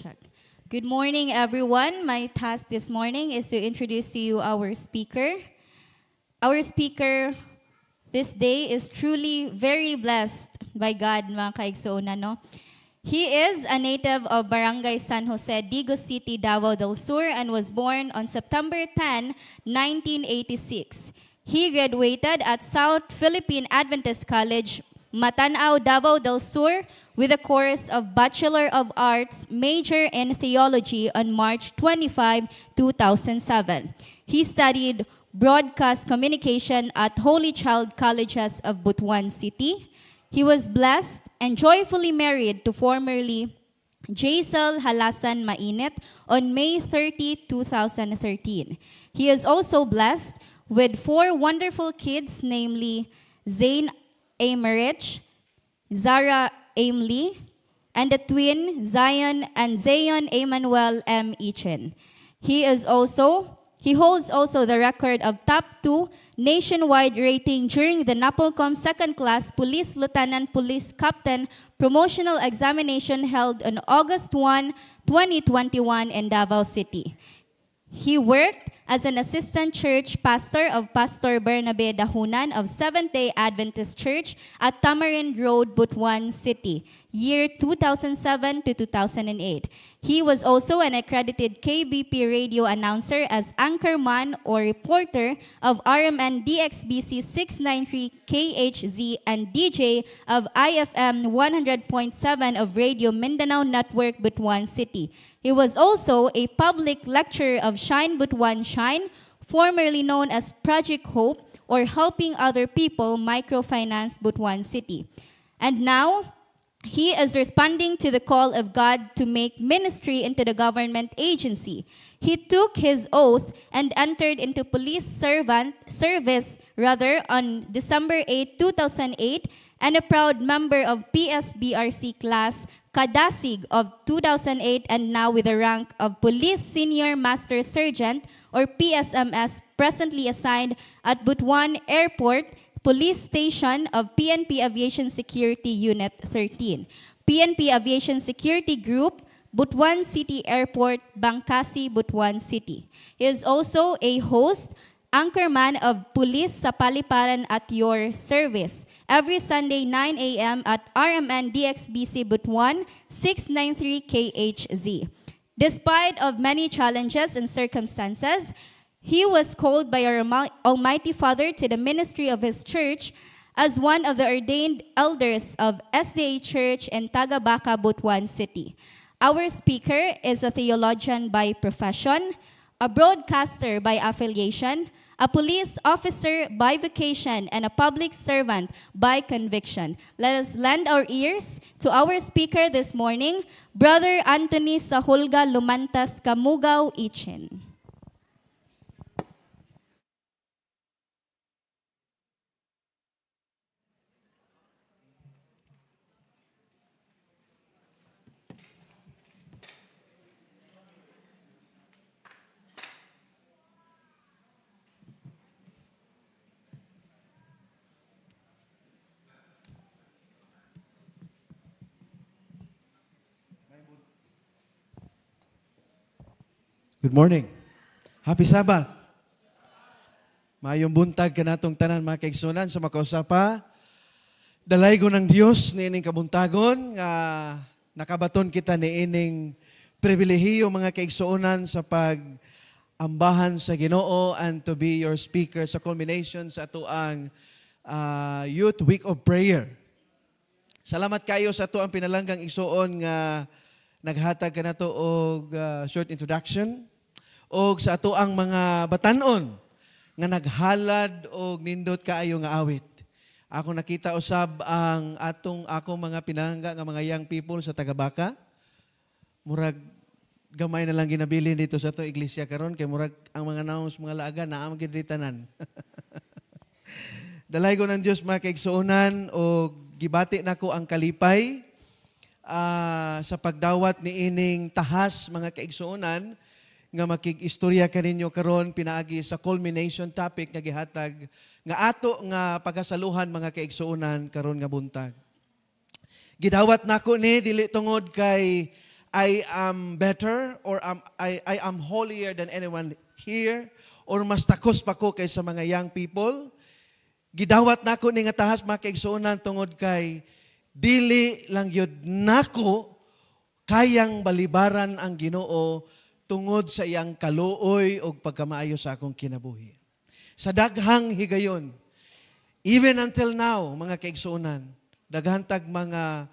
Check. Good morning, everyone. My task this morning is to introduce to you our speaker. Our speaker this day is truly very blessed by God, mga kaigsoona, no? He is a native of Barangay San Jose, Digos City, Davao del Sur, and was born on September 10, 1986. He graduated at South Philippine Adventist College, Matanao, Davao del Sur, with a course of Bachelor of Arts, major in Theology on March 25, 2007. He studied Broadcast Communication at Holy Child Colleges of Butuan City. He was blessed and joyfully married to formerly Jaisal Halasan Mainit on May 30, 2013. He is also blessed with 4 wonderful kids, namely Zain Amarich, Zara Aimlee, and the twin Zion and Zayon Emmanuel M. Ichin. He holds also the record of top 2 nationwide rating during the NAPOLCOM second class Police Lieutenant Police Captain promotional examination held on August 1, 2021 in Davao City. He worked as an assistant church pastor of Pastor Bernabe Dahunan of Seventh-day Adventist Church at Tamarind Road, Butuan City, year 2007 to 2008. He was also an accredited KBP radio announcer as anchorman or reporter of RMN DXBC 693 KHZ and DJ of IFM 100.7 of Radio Mindanao Network, Butuan City. He was also a public lecturer of Shine Butuan Shine, formerly known as Project Hope, or Helping Other People Microfinance Butuan City. And now, he is responding to the call of God to make ministry into the government agency. He took his oath and entered into police service on December 8, 2008, and a proud member of PSBRC class Kadasig of 2008, and now with the rank of Police Senior Master Sergeant or PSMS, presently assigned at Butuan Airport Police Station of PNP Aviation Security Unit 13, PNP Aviation Security Group, Butuan City Airport, Bangkasi, Butuan City. He is also a host, anchorman of Police sa Paliparan at Your Service every Sunday 9 a.m. at RMN DXBC Butuan 693 KHZ. Despite of many challenges and circumstances, he was called by our Almighty Father to the ministry of his church as one of the ordained elders of SDA Church in Tagabaca, Butuan City. Our speaker is a theologian by profession, a broadcaster by affiliation, a police officer by vocation, and a public servant by conviction. Let us lend our ears to our speaker this morning, Brother Anthony Sahulga Lumantas Kamugao Ichin. Good morning. Happy Sabbath. Mayong buntag ka natong tanan mga kaigsunan sa makausapa. Dalay ko ng Diyos ni ining kabuntagon nga nakabaton kita ni ining pribilehiyo mga kaigsunan sa pag-ambahan sa Ginoo and to be your speaker sa culmination sa atuang Youth Week of Prayer. Salamat kayo sa atuang pinalanggang igsuon nga naghatag ka na to og short introduction og sa atoang mga batanon nga naghalad og nindot kaayo nga awit. Ako nakita usab ang akong mga pinalangga nga mga young people sa Tagabaca. Murag gamay na lang ginabilin dito sa to iglesia karon kay murag ang mga naos mga laaga naa gid tanan. Dalay ko ng Dios mga kaigsuonan og gibati nako ang kalipay sa pagdawat ni ining tahas mga kaigsuonan nga makig-istorya kaninyo karon pinaagi sa culmination topic nga gihatag nga ato nga pagasaluhan mga kaigsuonan karon nga buntag. Gidawat nako ni dili tungod kay I am better or I am holier than anyone here or mas takos pa ko kaysa mga young people. Gidawat nako ni nga tahas mga kaigsuonan tungod kay dili lang yun nako kayang balibaran ang Ginoo tungod sa iyang kaluoy o pagkamaayo sa akong kinabuhi. Sa daghang higayon, even until now, mga kaigsuonan, daghan tag mga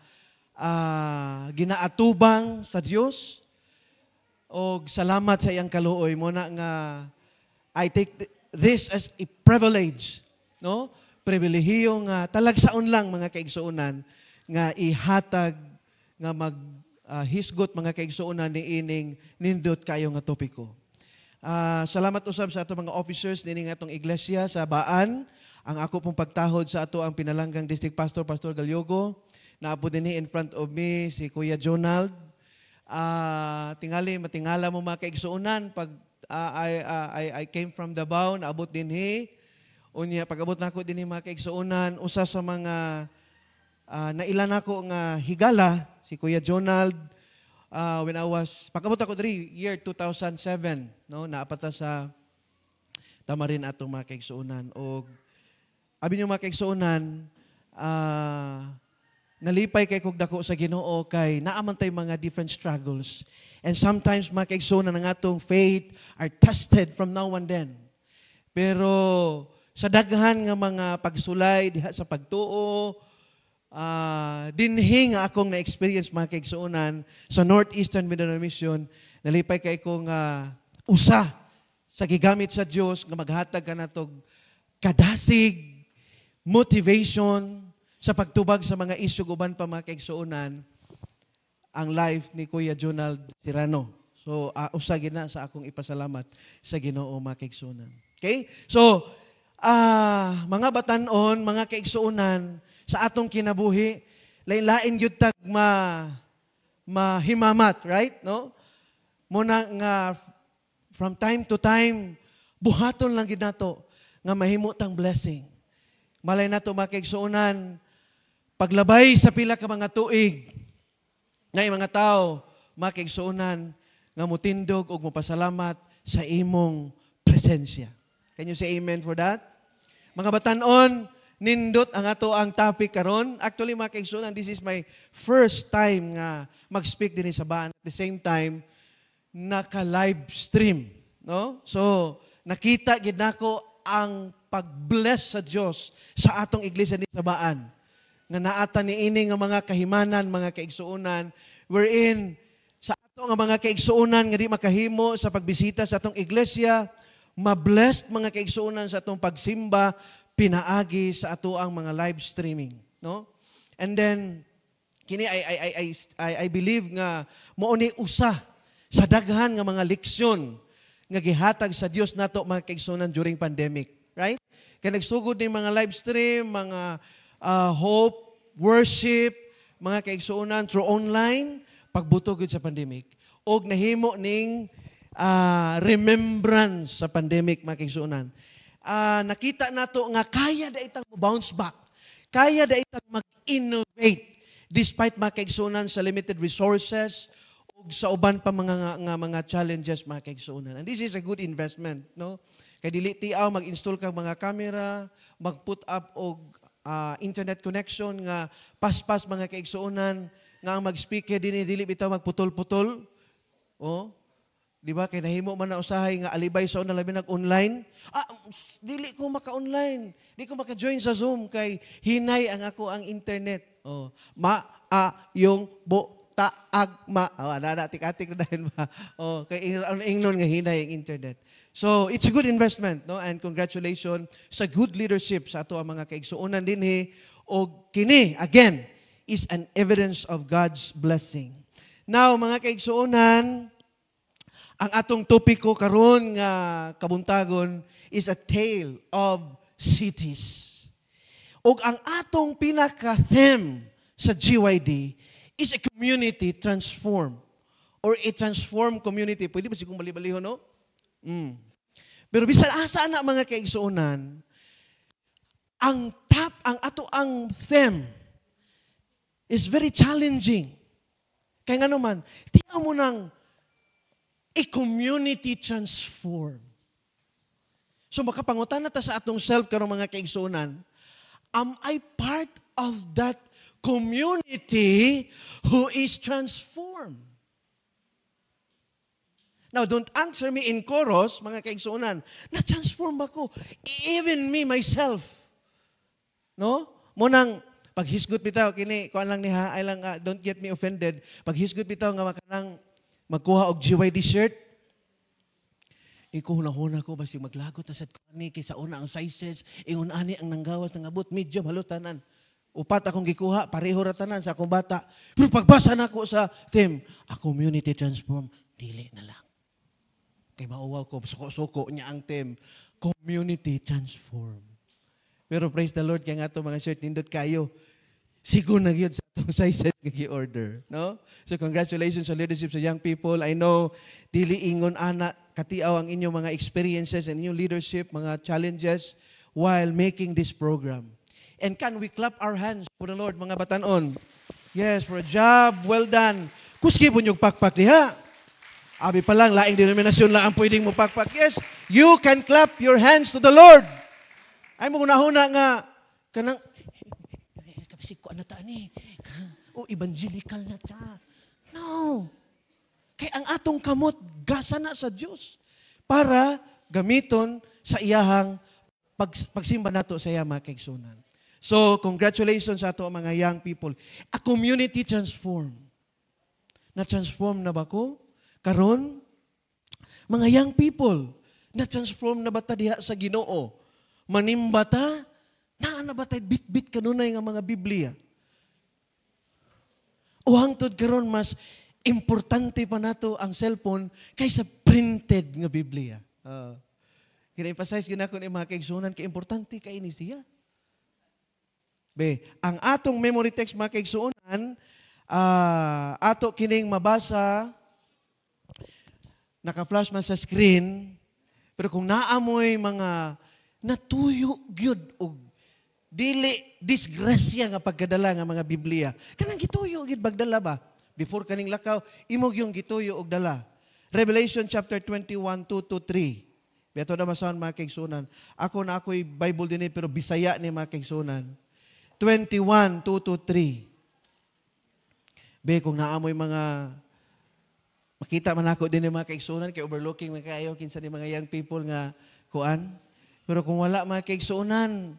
ginaatubang sa Dios o salamat sa iyang kaluoy mo na nga I take this as a privilege, no? Pribilehiyo nga talagsaon lang mga kaigsuonan nga ihatag nga hisgot mga kaigsuonan ni ining nindot kayo nga topiko. Salamat usab sa ato mga officers nini nga atong iglesia sa Baan. Ang ako pong pagtahod sa ato ang pinalanggang district pastor, Pastor Galyogo. Naapo din in front of me si Kuya Jonald. Tingali, matingala mo mga kaigsuonan. Pag I came from Davao, naabot din Unya, pag abot na ako din mga kaigsuonan, usa sa mga nailan ako nga higala, si Kuya Jonald, when I was, pag abot ako year 2007, no, naapata sa Tamarin atong mga kaigsuonan. O, abi niyo mga kaigsuonan, nalipay kay kog dako sa Ginoo kay naamantay mga different struggles. And sometimes mga kaigsuonan ang atong faith are tested from now and then. Pero sa daghan nga mga pagsulay diha sa pagtuo, dinhi nga akong na-experience mga kaigsuonan sa Northeastern Mindanao Mission, nalipay kay kong usa sa gigamit sa Dios nga maghatag kanatog kadasig, motivation, sa pagtubag sa mga isyu uban pa mga kaigsuonan ang life ni Kuya Jonald Sirano. So, usagin na sa akong ipasalamat sa Ginoo mga kaigsuonan. Okay? So, mga batanon, mga kaigsuonan, sa atong kinabuhi, lain-lain yun tag mahimamat, right? No? Muna nga, from time to time, buhaton lang yun nato nga mahimutang blessing. Malay nato mga kaigsuonan, paglabay sa pila ka mga tuig, nga mga tao, mga kaigsuonan, nga mutindog o mapasalamat sa imong presensya. Can you say amen for that? Mga batanon, nindot ang ato ang topic karon. Actually, mga kaigsuonan, this is my first time nga mag-speak din sa Baan. At the same time, naka-live stream. No? So, nakita gid nako ang pag-bless sa Dios sa atong iglesia din sa Baan. Nga naata ni ini nga mga kahimanan, mga kaigsuonan, wherein sa ato nga mga kaigsuonan nga di makahimo sa pagbisita sa atong iglesia, ma-blessed mga kaigsuonan sa atong pagsimba, pinaagi sa ato ang mga live streaming, no? And then kini I believe nga mao ni usa sa daghan nga mga leksyon nga gihatag sa Dios nato mga kaigsuonan during pandemic, right? Kay nagsugod ning mga live stream, mga hope, worship, mga kaigsuonan through online, pagbutog sa pandemic. Og nahimo ning remembrance sa pandemic, mga kaigsuonan. Nakita nato nga kaya da itang bounce back. Kaya da itang mag-innovate despite mga kaigsuonan sa limited resources o sa uban pa mga challenges, mga kaigsuonan. And this is a good investment, no? Kay dili tiaw mag-install kang mga camera, mag-put up og internet connection nga paspas mga kaigsuonan nga ang mag-speaker dili bitaw magputol-putol. Oh, di ba kay nahimo man na usahay nga alibay sa una labi nag-online. Dili ko maka-online. Di ko maka-join sa Zoom kay hinay ang ako ang internet. Oh, yung agma. Tik-atik na dahil ba. Oh, kay ingnon nga hinay ang internet. So, it's a good investment, no? And congratulations sa good leadership sa ato ang mga kaigsuonan dinhi o kini again is an evidence of God's blessing. Now, mga kaigsuonan, ang atong topiko karon nga kabuntagon is a tale of cities. Og ang atong pinaka-theme sa GYD is a community transform or a transformed community. Pwede ba sigong bali-balihon, no? Pero bisan asa na mga kaigsuonan, ang ato ang theme is very challenging. Kaya nga naman, tiyaw mo nang i-community transform. So makapangutan na ta sa atong self karong mga kaigsunan, am I part of that community who is transformed? Now, don't answer me in chorus, mga kaigsunan. Na-transform ako. Even me, myself. No? Munang, paghisgot bitaw, kini, kuan lang niha, ay lang, don't get me offended. Paghisgot bitaw nga makanang magkuha og GYD shirt, iko hunahuna ko, basi maglagot na sa kani, kaysa una ang sizes, ingon ani ang nanggawas ng abot, medium, halutanan. Upat akong gikuha, pareho ratanan sa akong bata. Pero pagbasa na ako sa theme, a community transform, dili na lang. Kay mauwaw ko, suko-suko niya ang theme, community transform. Pero praise the Lord, kaya nga ito mga shirt, nindot kayo. Sigo na yun sa itong sizes nag-i-order. No? So congratulations sa leadership sa young people. I know, dili ingon ana, katiaw ang inyong mga experiences and inyong leadership, mga challenges while making this program. And can we clap our hands for the Lord, mga batanon? Yes, for a job well done. Kuski po niyong pakpak diha. Abi pa lang, laing denominasyon lang ang pwedeng mo pakpak. Yes, you can clap your hands to the Lord. Ay mo hunahuna nga, kanang, kapasik ko na ta ni, o evangelical na ta. No. Kaya ang atong kamot, gasa na sa Diyos para gamiton sa iyahang pagsimba nato sa iyang mga kaigsunan. So, congratulations sa ato mga young people. A community transform. Na-transform na ba ko? Karon, mga young people, na-transform na ba ta diha sa Ginoo? Manimba ta? Na ba tayo bit-bit kanunay nga mga Biblia? O hangtod karon mas importante pa nato ang cellphone kaysa printed nga Biblia. Kina-emphasize yun ako ni mga kaigsunan, kaya importante kayo ni siya. Be, ang atong memory text mga kaigsunan, ato kining mabasa, naka-flash man sa screen, pero kung naamoy mga natuyo gyud og dili disgrasya nga pagkadala nga mga Biblia. Kanang gituyo gyud bagdala ba? Before kaning lakaw, imog yung gituyo og dala. Revelation chapter 21, 2-3. Beto na masahan mga kaigsunan. Ako na ako'y Bible din pero Bisaya ni mga kaigsunan. 21, 2-3. Be, kung naamoy mga makita man ako din ng mga kaigsunan, kay overlooking mga kayo, kinsa ni mga young people nga kuan. Pero kung wala mga kaigsunan,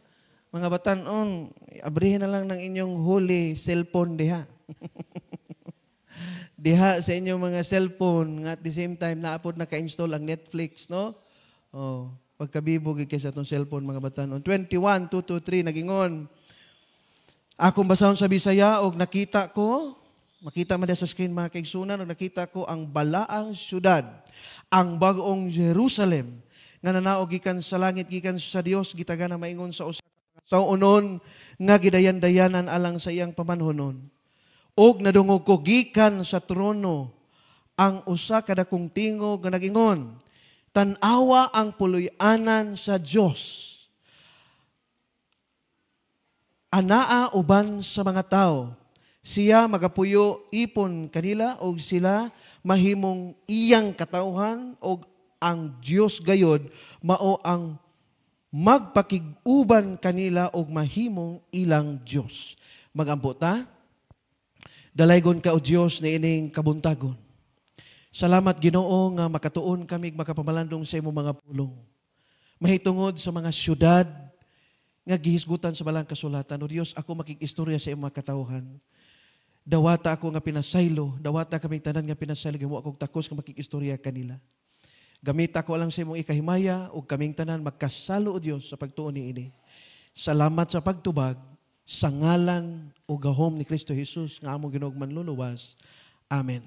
mga batanon, abrihin na lang ng inyong holy cellphone diha. Diha sa inyong mga cellphone, nga at the same time, naapod naka-install ang Netflix, no? Oh, pagkabibog kayo sa itong cellphone, mga batanon. 21, 2-3, nagingon. Akong basahon sa Bisaya, og nakita ko, makita man sa screen mga kaigsunan, nakita ko ang balaang syudad, ang bagong Jerusalem, nga nanaog gikan sa langit, gikan sa Dios, gitagana maingon sa usa sa unon nga gidayan-dayanan alang sa iyang pamanhonon. Og nadungog ko gikan sa trono ang usa ka dakong tingog nga nagingon, tan-awa ang puloy-anan sa Dios. Anaa uban sa mga tao. Siya magapuyo ipon kanila o sila mahimong iyang katauhan o ang Diyos gayod mao ang magpakiguban kanila o mahimong ilang Diyos. Magampo ta, dalaygon ka o Diyos na ining kabuntagon. Salamat Ginoo nga makatuon kami makapamalandong sa imong mga pulong. Mahitungod sa mga syudad nga gihisgutan sa balang kasulatan. O Diyos, ako makikistorya sa imong mga katauhan. Dawata ako nga pinasaylo, dawata kaming tanan nga pinasaylo, gimo akong takos nga makikistorya kanila. Gamita ko lang sa imong ikahimaya ug kaming tanan magkasalo o Dios sa pagtuon niini. Salamat sa pagtubag sa ngalan o gahom ni Kristo Jesus nga among Ginoong manluluwas. Amen.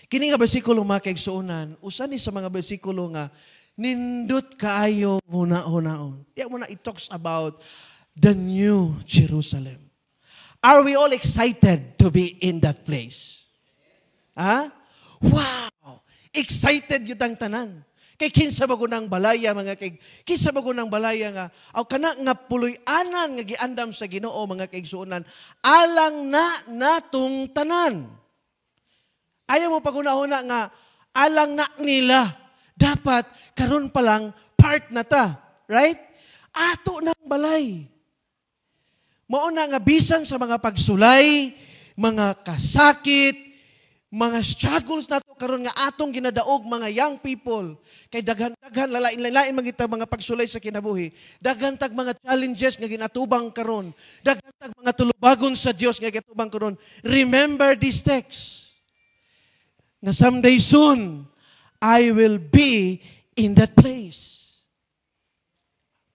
Kini nga bersikulo mga kaigsuonan, usa ni sa mga bersikulo nga nindot kaayo huna-hunaon. Tiyak mo na it talks about the new Jerusalem. Are we all excited to be in that place? Ha? Wow! Excited yun ang tanan. Kay kinsa bago ng balaya, mga kay kinsa bago ng balaya nga, aw kana nga puloy-anan nga giandam sa Ginoo mga kaigsuonan, alang na natong tanan. Ayaw mo pag-una-una nga, alang na nila. Dapat, karon pa lang, part na ta. Right? Ato ng balay. Mauna nga bisan sa mga pagsulay, mga kasakit, mga struggles nato karon nga atong ginadaog mga young people kay daghan lalain magita mga pagsulay sa kinabuhi, daghan tag mga challenges nga ginatubang karon, daghan tag mga tulubagon sa Dios nga ginatubang karon. Remember this text nga someday soon I will be in that place,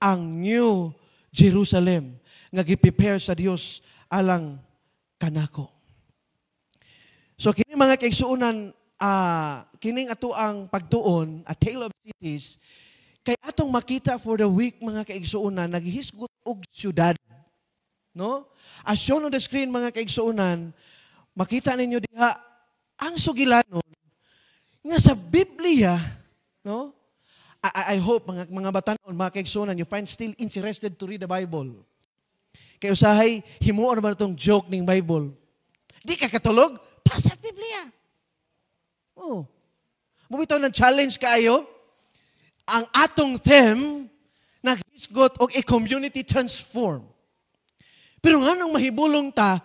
ang New Jerusalem nga gi-prepare sa Dios alang kanako. So kini mga kaigsuonan, kining ato ang pagtuon, A Tale of Cities, kay atong makita for the week mga kaigsuonan, naghisgot og syudad. No? As shown on the screen mga kaigsuonan, makita ninyo diha ang sugilanon nga sa Biblia, no? I hope mga batanon, mga kaigsuonan, you find still interested to read the Bible. Kay usahay himuon man itong joke ning Bible. Di ka katulog? Pasa Biblia. Oh. Mubitaw ng challenge kaayo. Ang atong theme, naghisgot og a-community transform. Pero nga nang mahibulong ta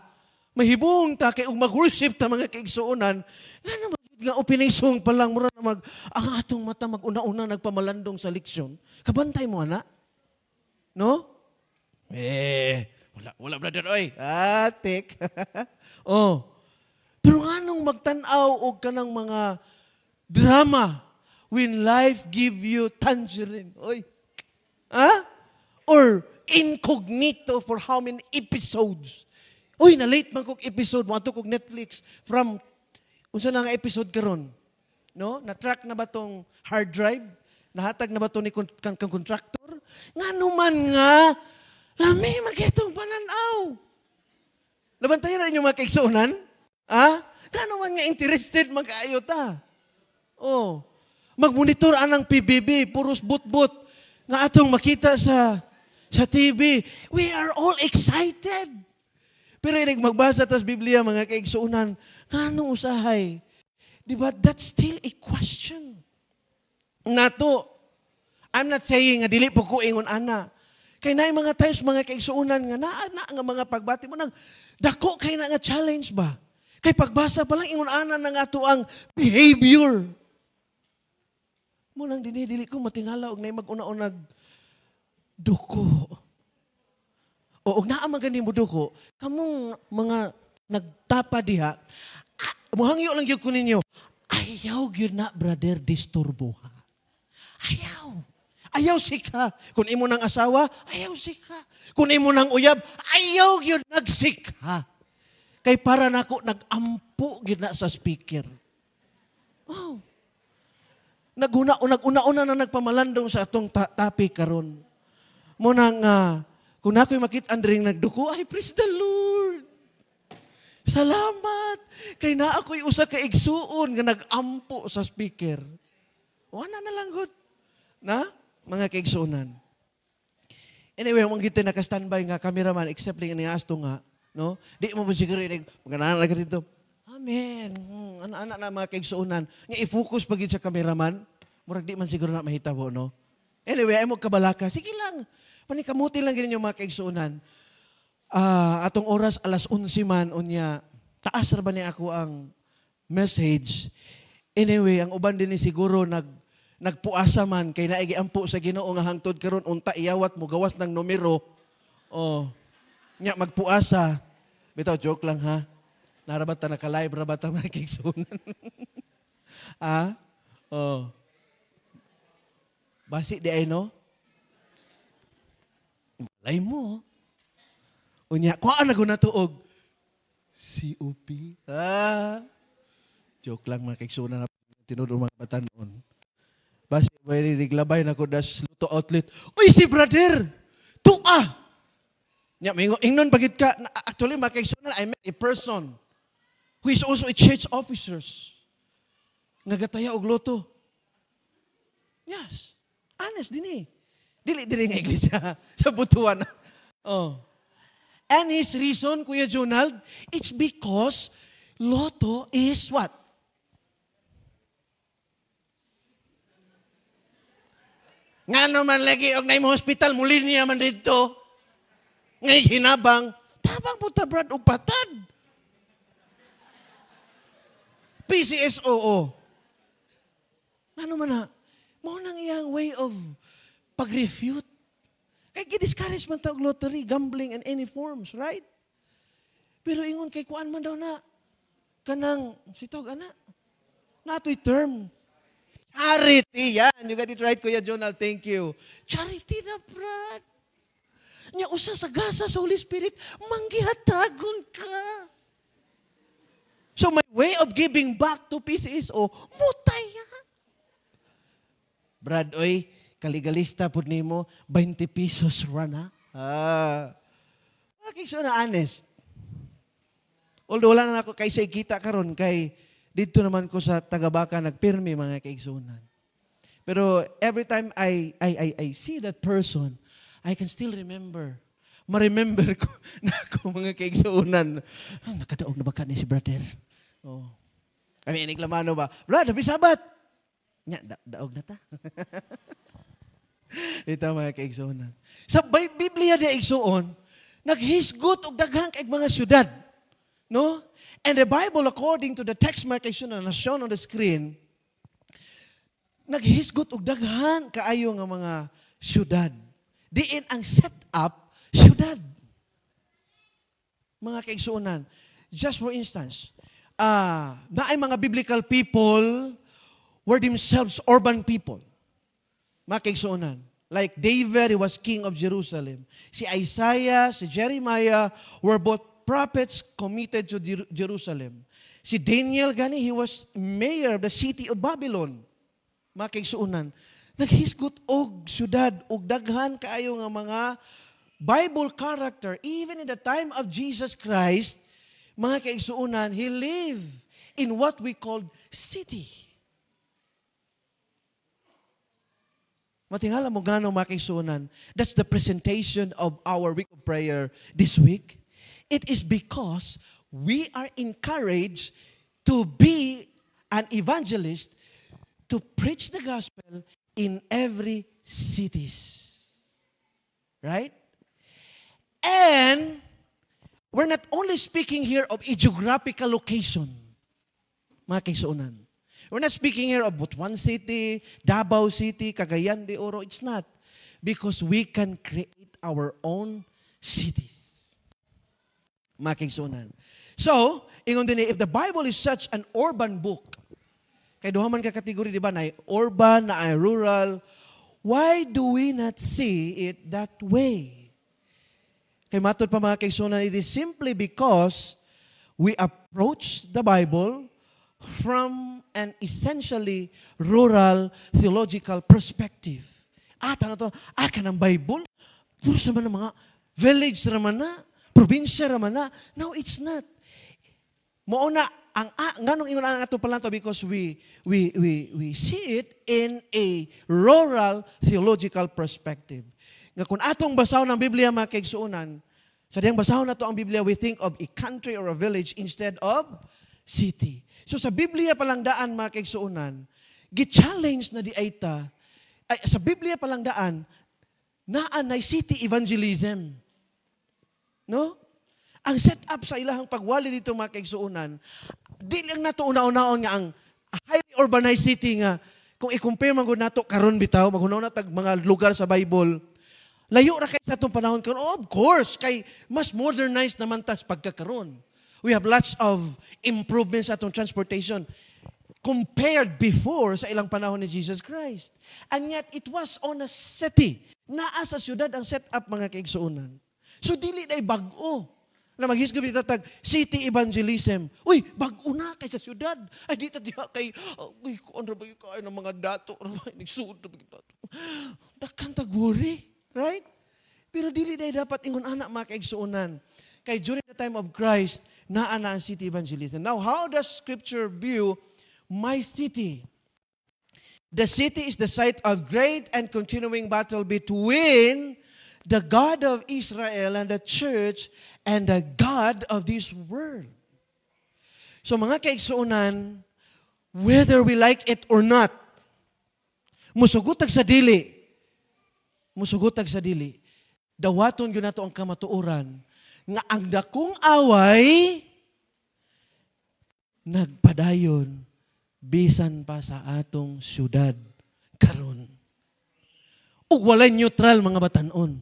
kay mag-worship ta mga kaigsuonan, nga naman nga opinisong pa lang mura na ang atong mata mag-una-una nagpamalandong sa leksyon. Kabantay mo, ana? No? Wala brother, oy. Atik. Oh. Pero nga nung magtanaw og kanang mga drama when life give you tangerine. Oy. Ha? Or incognito for how many episodes. Uy, na-late man kong episode. Mga kong Netflix from, unsa na nga episode karon? No? Na-track na ba tong hard drive? Nahatag na ba to ni kang contractor? Nga naman nga, lami magitong pananaw. Nabantayan na inyo mga kaigsuonan? Ha? Nga naman nga interested mag-ayo ta. Oh. Mag-monitor anang PBB, puros but-but. Nga atong makita sa TV. We are all excited. Pero inig magbasa tas Biblia, mga kaigsuonan, nga nung usahay, di ba, that's still a question. Nato, I'm not saying nga dili po ko ingon ana. Kay na mga times, mga kaigsuonan, nga nga mga pagbati mo, nang dako kay na nga challenge ba? Kay pagbasa pa lang, ingon ana na nga to ang behavior. Munang dinidili ko, matingala, og na mag-una-unag duko. O og naa man gani mo duko, kamong mga nagtapa diha, muhangyo lang gyud ko ninyo. Ayaw gyud na brother disturbuha. Ayaw sika. Kung imo nang asawa, ayaw sika. Kung imo nang uyab, ayaw gyud nagsika. Kay para nako nagampo gyud na sa speaker. Oh. Naguna-una na nagpamalandong sa atong topic karon. Mo nang kung ako'y makita andring nagduko, ay praise the Lord. Salamat. Kay na ako'y usa ka igsuon nga nagampo sa speaker. Wala na lang good. Na? Mga kaigsuonan. Anyway, mong kita naka-standby nga cameraman, except lang nga asto nga, no? Di mo siguro maganahan lang dito. Amen. Ana-ana na mga kaigsuonan. Nga i-focus pagid sa cameraman, murag di man siguro na mahitabo, no? Anyway, ay mo kabalaka. Sige lang. Panikamuti lang ganyan yung mga kaigsuonan. Atong oras, 11:00 man, unya, taas ra ba niya ako ang message. Anyway, ang uban din ni siguro nagpuasa man, kay naigiampo sa Ginoo nga hangtod karon unta iyawat mo gawas ng numero. Oh. Nya magpuasa. Bitaw joke lang ha. Narabat ta naka-live rabat ta mga kaigsuonan. Oh. Basi di ay no? Malay mo. Unya, kuhaan na guna tuog. COP. Joke lang mga kaigsuonan na tinudong mga batanon. Basi, may niglabay na ko das luto outlet. Uy, si brother! Tua! Nya, ingnon bagit ka. Actually, mga kaigsuonan, I met a person who is also a church officers. Ngagataya og luto. Yes. Honest din eh. Dili nga iglesia sa butuan. Oh. And his reason, Kuya Jonald, it's because Lotto is what? Nga naman lagi, og na hospital, muli niya man dito. Ngay hinabang, tabang puta brad og patad. PCSOO. Ano man na, mo nang iyang way of pag-refute. Kay gidiscourage man tawag lottery, gambling, and any forms, right? Pero ingon kay kuan man daw na, kanang, sitog ana, nato'y term. Charity, yan. You got it right, Kuya Jonal. Thank you. Charity na, brad. Nya usa sa gasa sa Holy Spirit, manggihatagon ka. So my way of giving back to PCSO, mutaya. Brad, oy, kaligalista po nimo, 20 pesos rana. Okay, so na honest. Although wala na ako kay say kita karon kay dito naman ko sa Tagabaka nagpirmi mga kaigsunan. Pero every time I see that person, I can still remember. Ma-remember ko na ako mga kaigsunan. Nakadaog na ba ka ni si brother? Oh. I mean, lamano ba? Brad, happy Sabat! Nya, daog na ta. Ito mga kaigsunan. Sa Biblia di igsuon, naghisgot og daghang kaig mga syudad. No? And the Bible, according to the text markation na shown on the screen, naghisgot og daghan kaayo nga mga syudad. Diin ang set up, syudad. Mga kaigsuonan. Just for instance, naay mga biblical people were themselves urban people. Mga kaigsuonan. Like David, he was king of Jerusalem. Si Isaiah, si Jeremiah were both prophets committed to Jerusalem. Si Daniel gani, he was mayor of the city of Babylon. Mga kaigsuonan. Naghisgot og syudad og daghan kaayo nga mga Bible character. Even in the time of Jesus Christ, mga kaigsuonan, he lived in what we call city. Matingala mo gano mga kaigsuonan. That's the presentation of our week of prayer this week. It is because we are encouraged to be an evangelist, to preach the gospel in every cities. Right? And we're not only speaking here of a geographical location, mga kaigsuonan. We're not speaking here of Butuan City, Davao City, Cagayan de Oro. It's not. Because we can create our own cities. Mga kaigsuonan. So, ingon din if the Bible is such an urban book, kay duha man ka kategory, di ba, na urban, na rural, why do we not see it that way? Kay matod pa mga kaigsuonan, it is simply because we approach the Bible from an essentially rural theological perspective. Ano to? Kanang Bible? Puros naman ng mga village naman na, probinsya raman na. No, it's not. Mauna ang nganong ingon ang ato pala to because we see it in a rural theological perspective. Nga kung atong basahon ang Biblia mga kaigsuonan, sa diyang basahon nato ang Biblia, we think of a country or a village instead of city. So sa Biblia palang daan mga kaigsuonan, gi-challenge na di ayta sa Biblia palang daan naan na city evangelism. No? Ang setup sa ilahang pagwali dito mga kaigsuonan, di lang nato una-unaon nga ang highly urbanized city nga, kung i-compare man gud nato karon bitaw, maghunaw na tag mga lugar sa Bible, layo ra kay sa atong panahon karon. Oh, of course, kay mas modernized naman tas pagkakaron. We have lots of improvements sa atong transportation compared before sa ilang panahon ni Jesus Christ. And yet, it was on a city. Naa sa syudad ang setup mga kaigsuonan. So, dili na bago. Na maghisgab dito tag city evangelism. Uy, bago na kay sa syudad. Ay, dito diha kay, uy, kung ano ba yung kain ng mga dato? Nagsuod na ba yung dato? Nakantaguri. Right? Pero dili na dapat ingon anak mga kaigsuonan. Kay during the time of Christ, naa na ang city evangelism. Now, how does Scripture view my city? The city is the site of great and continuing battle between the God of Israel and the church and the God of this world. So mga kaigsuonan, whether we like it or not, musugutag sa dili, musugotag sa dili, dawaton yun nato ang kamatuoran, nga ang dakong away, nagpadayon, bisan pa sa atong syudad karon. Ug walay neutral mga batanon.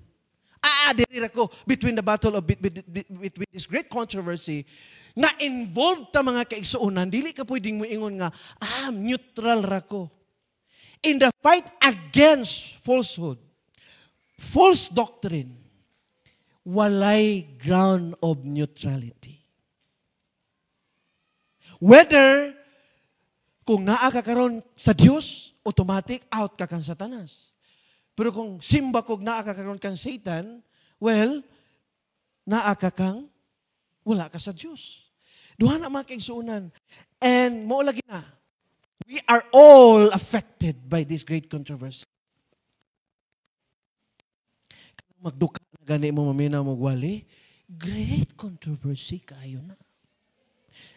Diri ako between the battle of between this great controversy nga involved ta mga kaigsuonan, dili ka pwedeng moingon nga neutral rako. In the fight against falsehood, false doctrine, walay ground of neutrality. Whether kung naa ka karon sa Dios, automatic out ka kang Satanas. Pero kung simba kog naa ka karon kang Satan, well, naa ka kang wala ka sa Dios. Duha na mga kaigsuonan. And mo lagi na, we are all affected by this great controversy. Magduka na gani mo mamina mo gwali, great controversy kayo na.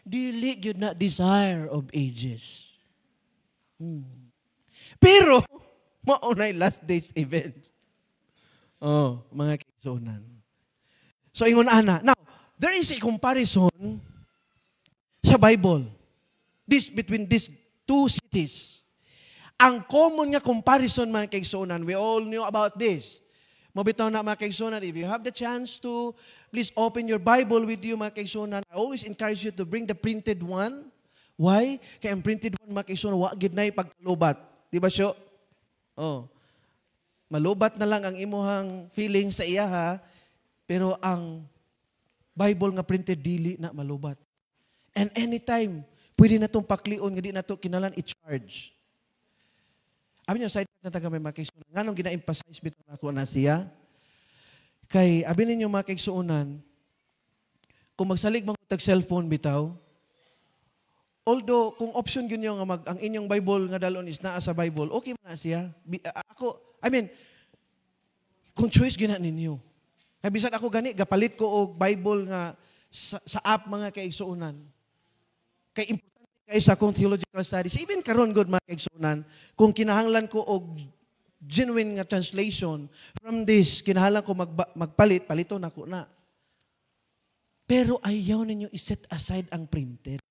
Dili gyud na desire of ages. Pero maunay last days event. Mga kaigsuonan. So ingon ana. Now, there is a comparison sa Bible between these two cities. Ang common nga comparison mga kaigsuonan, we all knew about this. Mabitaw na mga kaigsuonan, if you have the chance to, please open your Bible with you mga kaigsuonan. I always encourage you to bring the printed one. Why? Kaya ang printed one mga kaigsuonan, wa gid nay pagkalubat. Di ba siyo? Malubat na lang ang imuhang feeling sa iya ha, pero ang Bible nga printed dili na malubat. And anytime, pwede na itong paklion, nga di na ito kinalan i-charge. Abi nyo, side na taga may mga kaigsuonan. Nga nung gina-emphasize bito na ako na siya, kay abi ninyo mga kaigsuonan, kung magsalig mga tag-cellphone bitaw, although, kung option yun yung ang inyong Bible nga dalon is naa sa Bible, okay man na siya. Kung choice gina ninyo. Kaya bisan ako gani, gapalit ko og Bible nga sa app mga kaigsuonan. Kay importante kayo sa akong theological studies. Even karon good mga kaigsuonan, kung kinahanglan ko og genuine nga translation from this, kinahanglan ko magpalit, palito na ko na. Pero ayaw ninyo iset aside ang printed.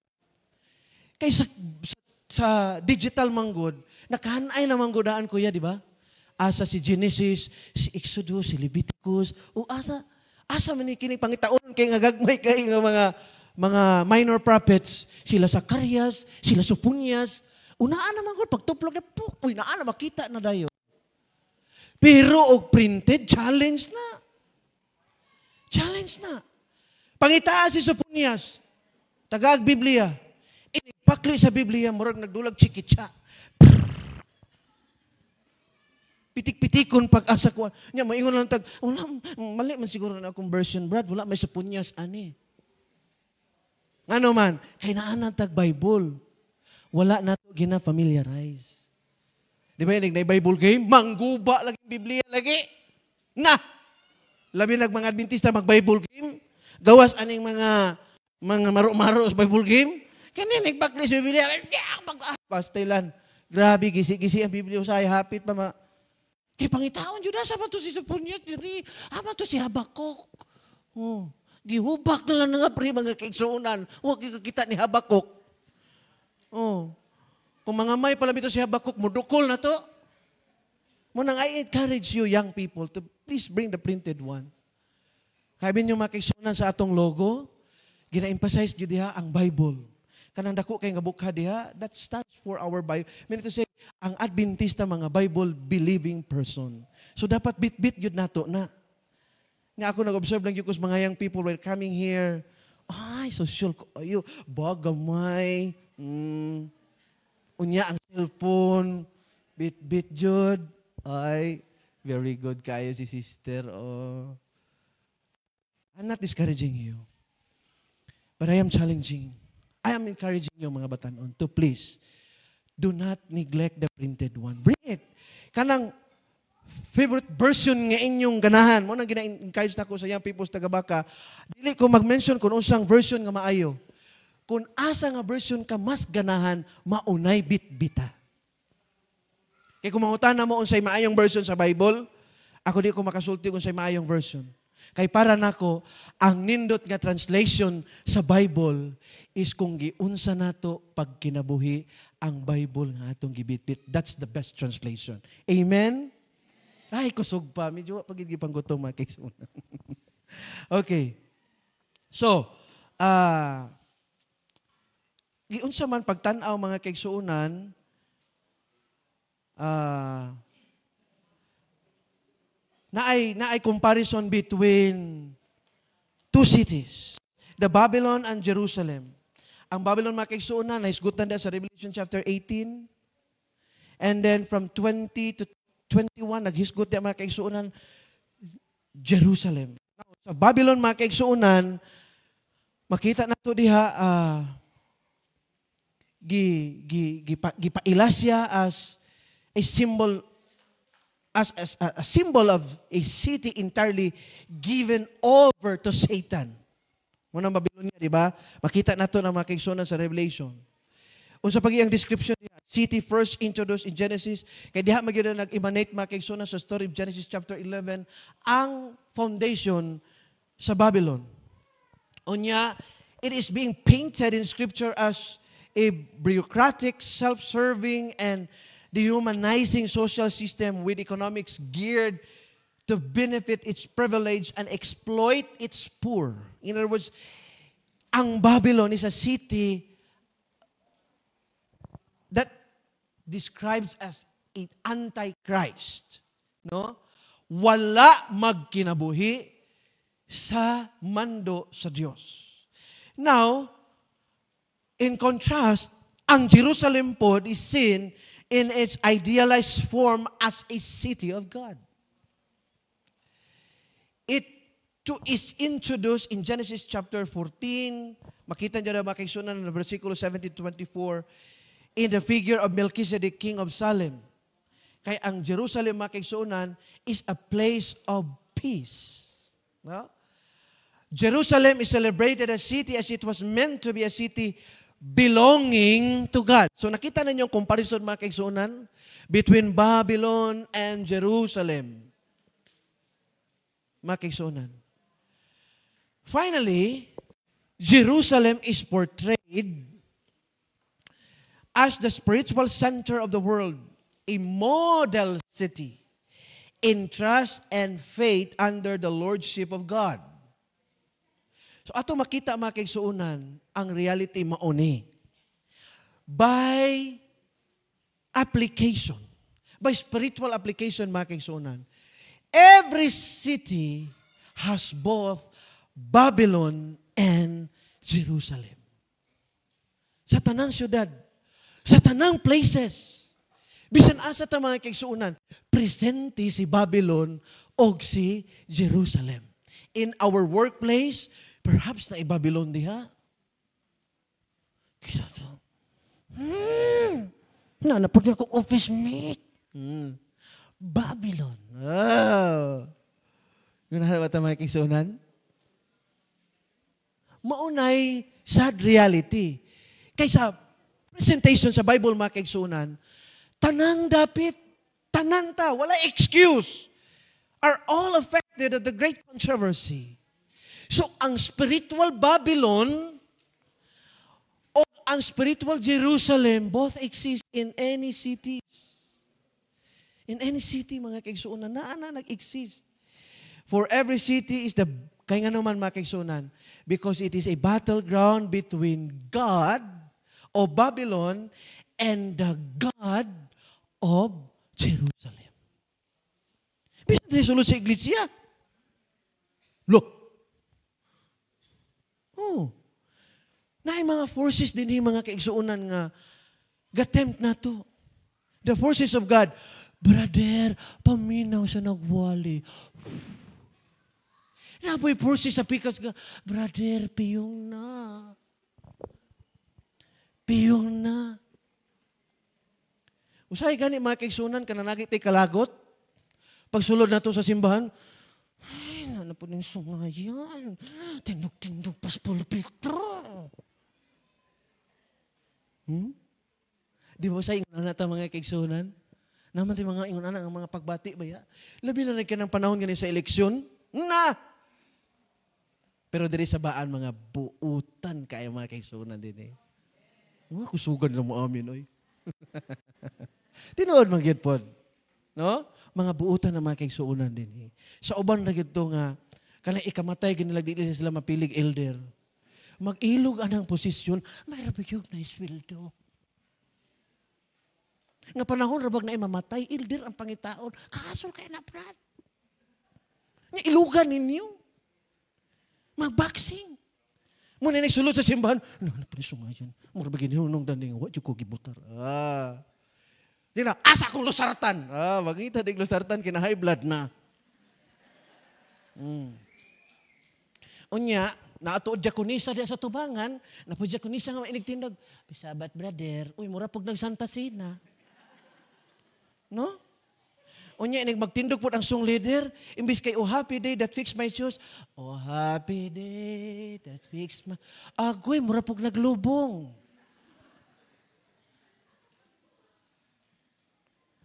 Kay sa digital manggod, nakahanay na manggodaan ko ya, di ba? Asa si Genesis, si Exodus, si Leviticus, o asa man kini pangitaon kay nga gagmay kay nga mga minor prophets, sila Zacarias, sila Sophonias, unaan na manggod pagtuplog na pukoy, naa na makita na dayo. Pero og printed, challenge na. Challenge na. Pangitaa si Sophonias, tagag Biblia, inipakli sa Biblia, murag nagdulag chikitsa. Pitik-pitikon pag-asa ko. Nya, maingon lang tag, wala, mali man siguro na akong version, Brad. Wala, may Sophonias, ani. Ano man, kay naanan tag Bible. Wala na to gina-familiarize. Di ba yung Bible game? Mangguba lagi Biblia lagi. Na! Labi nag mga Adventista mag-Bible game. Gawas aning mga maro-maro sa Bible game. Kani nagbakli sa Biblia. Pastilan. Grabe, gisi-gisi ang Biblia usay. Hapit pa kay pangitaon jud sa ba to si Sophonias diri. Ama to si Habakuk. Gihubak na lang nga pre mga kaigsuonan. Wa kita ni Habakuk. Kung mga may pala bito si Habakuk, mudukol na to. Munang I encourage you young people to please bring the printed one. Kaya binyo mga kaigsuonan sa atong logo, gina-emphasize jud diha ang Bible. Kanang dako kay nga bukha diha, that stands for our Bible. Meaning to say, ang Adventista mga Bible-believing person. So dapat bit-bit yun nato na. Nga ako nag-observe lang yung mga young people were coming here. Ay, social ko. Ayo, bagamay. Unya ang cellphone. Bit-bit jud. Ay, very good kayo si sister. I'm not discouraging you. But I am challenging. I am encouraging you mga batanon to please do not neglect the printed one. Bring it. Kanang favorite version nga inyong ganahan. Mo nang gina-encourage na ko sa young people sa Tagabaka. Dili ko mag-mention kung unsang version nga maayo. Kung asa nga version ka mas ganahan, maunay bit-bita. Kaya kung mangutan na mo unsay maayong version sa Bible, Ako di ko makasulti kung sa maayong version. Kay para nako, ang nindot nga translation sa Bible is kung giunsa nato pag kinabuhi ang Bible nga atong gibitbit. That's the best translation. Amen? Ay, kusog pa. Medyo pagigipang gutom mga kaigsuonan. Okay. So, giunsa man pagtan-aw mga kaigsuonan, naay comparison between two cities, the Babylon and Jerusalem. Ang Babylon mga kaigsuonan na isgutan sa Revelation chapter 18. And then from 20 to 21 naghisgot dia mga kaigsuonan Jerusalem. Now, sa Babylon mga kaigsuonan makita nato diha gipaila siya as a symbol a symbol of a city entirely given over to Satan. Munang Babylonia, di ba? Makita nato na mga kaigsuonan sa Revelation. Unsa pagi ang description niya? City first introduced in Genesis. Kaya diha magyud nag-emanate mga kaigsuonan sa story of Genesis chapter 11 ang foundation sa Babylon. Unya, it is being painted in Scripture as a bureaucratic, self-serving, and dehumanizing social system with economics geared to benefit its privilege and exploit its poor. In other words, ang Babylon is a city that describes as an antichrist. No? Wala magkinabuhi sa mando sa Diyos. Now, in contrast, ang Jerusalem po is seen in its idealized form as a city of God. It too is introduced in Genesis chapter 14. Makita niyo na mga kaigsuonan na versikulo 17-24 in the figure of Melchizedek, king of Salem. Kaya ang Jerusalem mga kaigsuonan is a place of peace. No? Jerusalem is celebrated as city as it was meant to be a city belonging to God. So nakita ninyo yung comparison mga kaigsuonan between Babylon and Jerusalem. Mga kaigsuonan. Finally, Jerusalem is portrayed as the spiritual center of the world, a model city in trust and faith under the lordship of God. So ato makita mga kaigsuonan, ang reality mauni. By application, by spiritual application mga kaigsuonan, every city has both Babylon and Jerusalem. Sa tanang syudad, sa tanang places, bisan asa ta mga kaigsuonan, presente si Babylon o si Jerusalem. In our workplace, perhaps na i-Babylon diha. Kita to. Nanapod niya akong office mate. Babylon. Oh. Yun na ba ito mga kaigsuonan? Maunay sad reality. Kaysa presentation sa Bible mga kaigsuonan, tanang dapit, tanan ta, wala excuse, are all affected of the great controversy. So, ang spiritual Babylon o ang spiritual Jerusalem both exist in any cities. In any city, mga kaigsuonan, nag-exist. For every city is the, kaya nga naman mga kaigsuonan, because it is a battleground between God o Babylon and the God of Jerusalem. Bisa disulod sa iglesia. Look, naay mga forces din mga kaigsuonan nga gatempt na to. The forces of God. Brother, paminaw sa nagwali. Napoy forces sa pikas nga, brother, piyong na. Piyong na. Usay gani mga kaigsuonan, kananagit ay kalagot. Pagsulod na to sa simbahan, ay, ano po ng sungayan? Tindog-tindog pas pulpito. Di ba sa ingon na mga kaigsuonan? Naman tayo mga ingon anak, ang mga pagbati ba ya? Labi na rin ka ng panahon ganyan sa eleksyon? Na! Pero diri sa baan, mga buutan kayo mga kaigsuonan din eh. Mga kusugan na mo amin, oy. Tinuod man gyud pod. No? Mga buutan na mga kaigsuonan din eh. Sa uban na gyud to nga, kanang ikamatay, ginilag dili sila mapilig elder. Mag-ilog anang posisyon, may rabiyog na isweldo. Nga panahon, rabag na mamatay, elder ang pangitaon, kakasol kayo na, Brad. Nga ilugan ninyo. Mag-boxing. Muna nagsulod sa simbahan, napriso nga yan. Murabagin hinunong daning, what you ko gibutar. Di na, asa kong lusartan. Magita dig lusartan, kina high blood na. Unya, naatuod diakonisa diya sa tubangan, napo diakonisa nga mainigtindag, pisabat brother, uy, mura pag nagsanta sina. No? Unya, inig magtindog po ang song leader, imbis kay, oh happy day that fixed my shoes, oh happy day that fixed my, agoy, mura pag naglubong.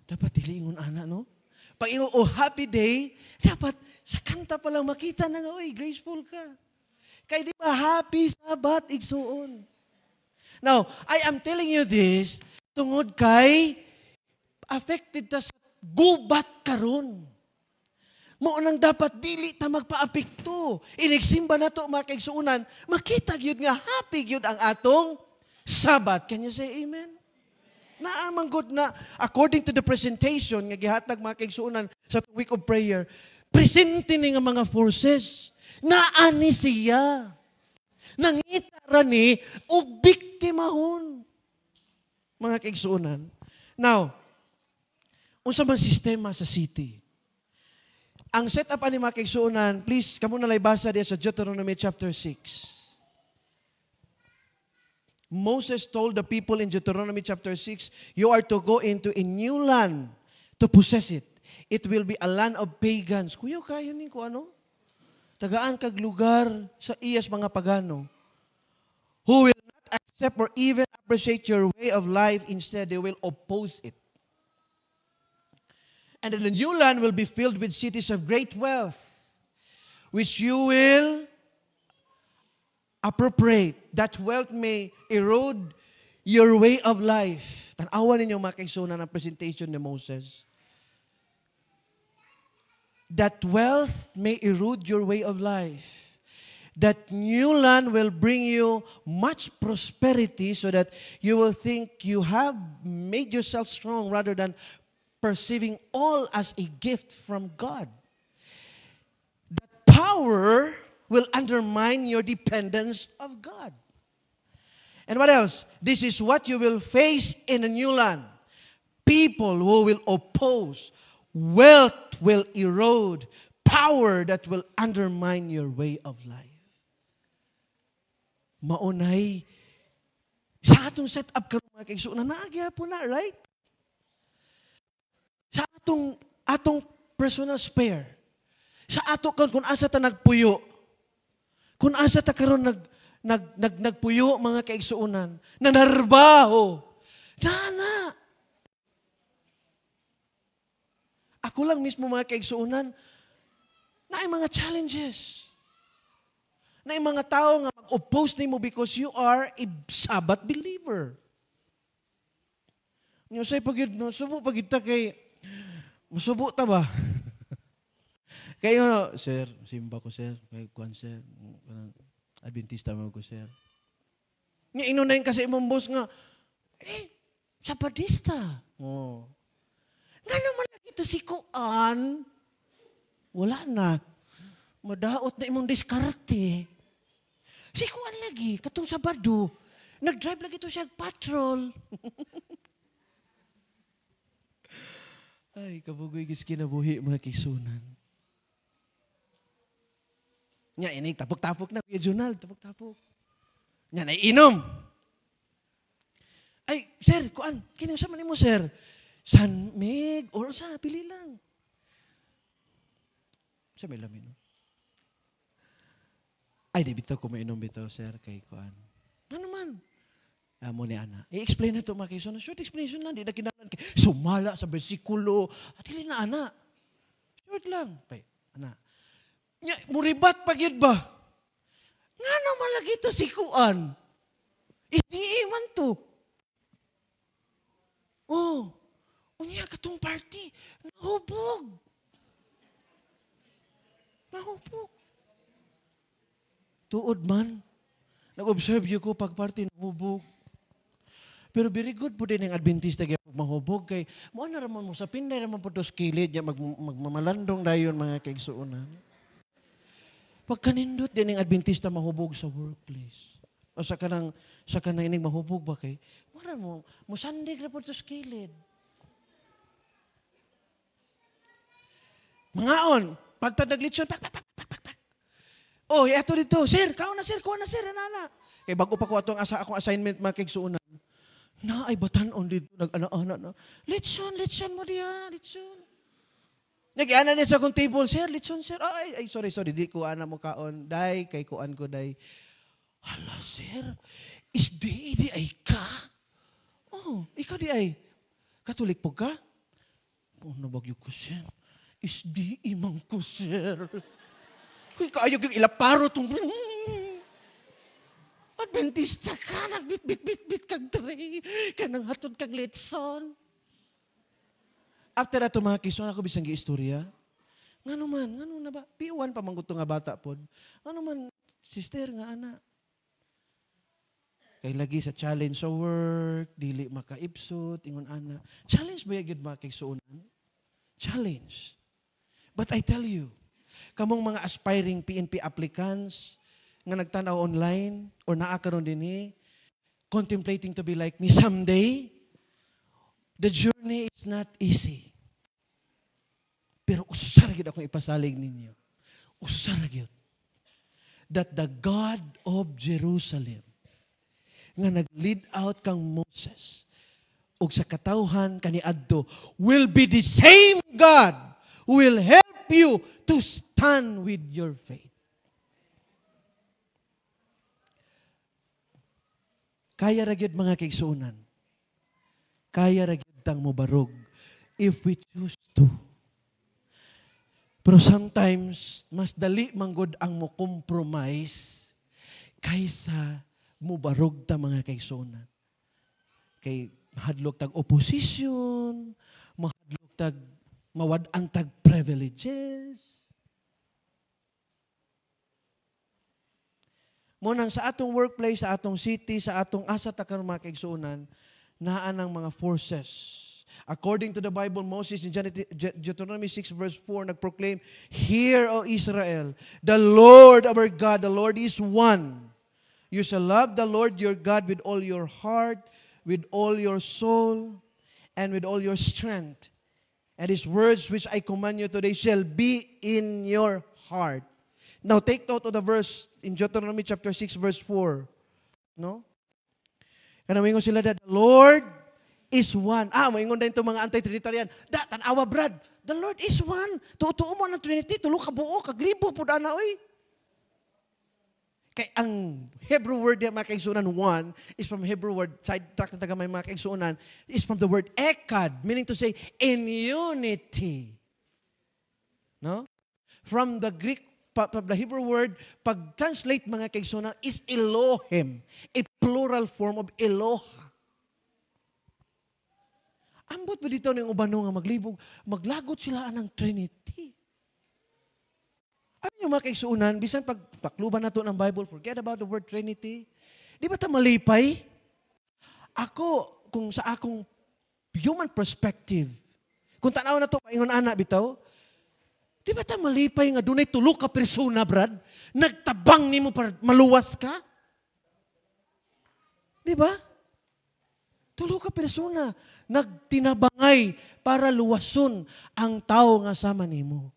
Dapat tilingon ana, no? Pag ingon, oh happy day, dapat sa kanta pa lang makita na nga, oy, graceful ka. Kaya di ba, happy Sabat, igsuon. Now, I am telling you this, tungod kay, affected ta sa gubat karon. Mo nang dapat dili ta magpaapekto. Inigsimba na to mga kaigsuonan, makita gyud nga happy gyud ang atong Sabat. Can you say amen? Naamang good na, according to the presentation nga gihatag mga kaigsuonan sa week of prayer, presente ni nga mga forces. Naani siya. Nangita ni og biktimahon. Mga kaigsuonan. Now, unsa man sistema sa city? Ang setup ani mga kaigsuonan, please, kamo na lay basa diya sa Deuteronomy chapter 6. Moses told the people in Deuteronomy chapter 6, you are to go into a new land to possess it. It will be a land of pagans. Kuya, kayo ni ko ano? Tagaan kag lugar sa iyas mga pagano. Who will not accept or even appreciate your way of life. Instead, they will oppose it. And the new land will be filled with cities of great wealth, which you will appropriate. That wealth may erode your way of life. Tanawan ninyo mga kaigsuonan ng presentation ni Moses. That wealth may erode your way of life. That new land will bring you much prosperity so that you will think you have made yourself strong rather than perceiving all as a gift from God. That power will undermine your dependence of God. And what else? This is what you will face in a new land. People who will oppose. Wealth will erode. Power that will undermine your way of life. Maunay, sa atong setup karon mga kaigsuonan, naagya po na, right? Sa atong personal spare. Sa ato kung asa ta nagpuyo. Kung asa ta karon nagpuyo mga kaigsuonan, nanarbaho. Nana. Ako lang mismo mga kaigsuonan, na ay mga challenges. Na ay mga tao nga mag-oppose nimo because you are a Sabbath believer. Nyo say pagid no, subo pagid ta kay musubo ta ba? Kayo no, sir, simba ko sir, kay kuan sir, kanang Adventista mo ko sir. Nya inunayin kasi imong boss nga, Sabadista. Oh. Nga naman na ito si Kuan, wala na. Madaot na imong diskarte. Si Kuan lagi, katong Sabado, nag-drive lagi ito siya patrol. Ay, kabugoy gis kinabuhi mga kisunan. Nya, ining tapok-tapok na, Kuya Junal, tapok-tapok. Nya, naiinom. Ay, sir, Kuan, kinusap man mo, sir. San Mig, or sa, pili lang. Sa may lamin, no? Ay, di bitaw ko mainom bitaw, sir, kay Kuan. Ano man? Mo ni ana. I-explain na to mga kaigsuonan. Short explanation lang, di na kinahanglan kay sumala sa bersikulo. Dili na ana. Short lang. Kay ana. Nya muribat pa gyud ba? Ngano malagi to si kuan? Hindi man to. Oh. Unya katong party, nahubog. Nahubog. Tuod man. Nag-observe yun ko pag party nahubog. Pero very good po din ang Adventista kaya mahubog kay mo na raman mo sa pinday raman po to skilid niya magmamalandong dayon mga kaigsuonan. Pagkanindot din ang Adventista mahubog sa workplace. O sa kanang ining mahubog ba kay mo sandig na po to skilid. Mangaon, pagtad naglitsyon, pak. Oh, eto dito, sir, kuha na sir, anana. Kay bago pa ko atong akong assignment mga kaigsuonan. Na ay batanon dito nag-ana-ana na. Litson mo diya, litson. Nag-ana niya sa akong table, sir, litson sir. Ay sorry, di ko ana mo kaon. Day kay kuan ko day. Hala sir, di ay ka. Oh, ikaw di ay Katolik po ka? Oh, nabagyo ko sir. Di imang ko sir. Kuy kaayog yung ilaparo tong Adventista ka, nagbit kag tray, kanang hatod kag litson. After ato mga kison, ako bisang giistorya. Ngano na ba? P1 pa mangguto nga bata pod. Ngano man, sister nga ana. Kay lagi sa challenge sa work, dili makaipsot, ingon ana. Challenge ba yagid mga kaigsuonan? Challenge. But I tell you, kamong mga aspiring PNP applicants, nga nagtanaw online or naa karon dinhi contemplating to be like me someday, the journey is not easy. Pero usara gyud akong ipasalig ninyo. Usara gyud that the God of Jerusalem nga nag-lead out kang Moses ug sa katawhan kaniadto will be the same God who will help you to stand with your faith. Kaya ra gyud mga kaigsuonan. Kaya ra gyud tang mobarog if we choose to. Pero sometimes mas dali manggod ang mo compromise kaysa mobarog ta mga kaigsuonan. Kay mahadlok tag opposition, mahadlok tag mawad-an tag privileges. Munang sa atong workplace, sa atong city, sa atong asa ta karon mga kaigsuonan, naa ng mga forces. According to the Bible, Moses in Deuteronomy 6 verse 4 nagproclaim, "Hear, O Israel, the Lord our God, the Lord is one. You shall love the Lord your God with all your heart, with all your soul, and with all your strength. And His words which I command you today shall be in your heart." Now, take note of the verse in Deuteronomy chapter 6, verse 4. No? Kana moingon sila that the Lord is one. Moingon din itong mga anti-Trinitarian. Tanawa, Brad. The Lord is one. Tuo mo ng Trinity. Tulo ka buo. Kaglibo po na, oy. Kay ang Hebrew word mga kaigsuonan, one, is from Hebrew word, sidetrack na taga may mga kaigsuonan, is from the word ekad, meaning to say, in unity. No? From the Greek, the Hebrew word, pag-translate mga kaigsuonan, is Elohim, a plural form of Eloha. Ambot ba dito ng ubano nga maglibog, maglagot sila ng Trinity. Ano yung mga kaigsuonan, bisan pagpakluban na to ng Bible, forget about the word Trinity. Di ba ta malipay? Ako, kung sa akong human perspective, kung tanaw na to, paingon anak bitaw, di ba ta malipay nga dunay tulo ka persona, Brad? Nagtabang nimo para maluwas ka? Di ba? Tulo ka persona nagtinabangay para luwason ang tao nga sama nimo.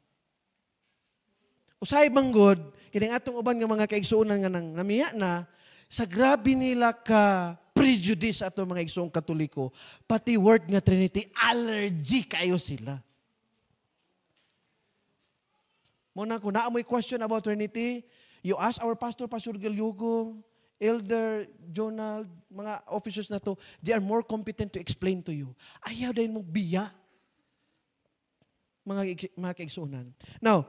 Usay banggod, kining atong uban nga mga kaigsuonan nga nang namiya na sa grabe nila ka prejudice ato mga igsoong Katoliko, pati word nga Trinity, allergy kayo sila. Muna kung naamoy question about Trinity, you ask our pastor, Pastor Gilyogo, Elder Jonald, mga officers na to, they are more competent to explain to you. Ayaw din mo biya, mga kaigsuonan. Now,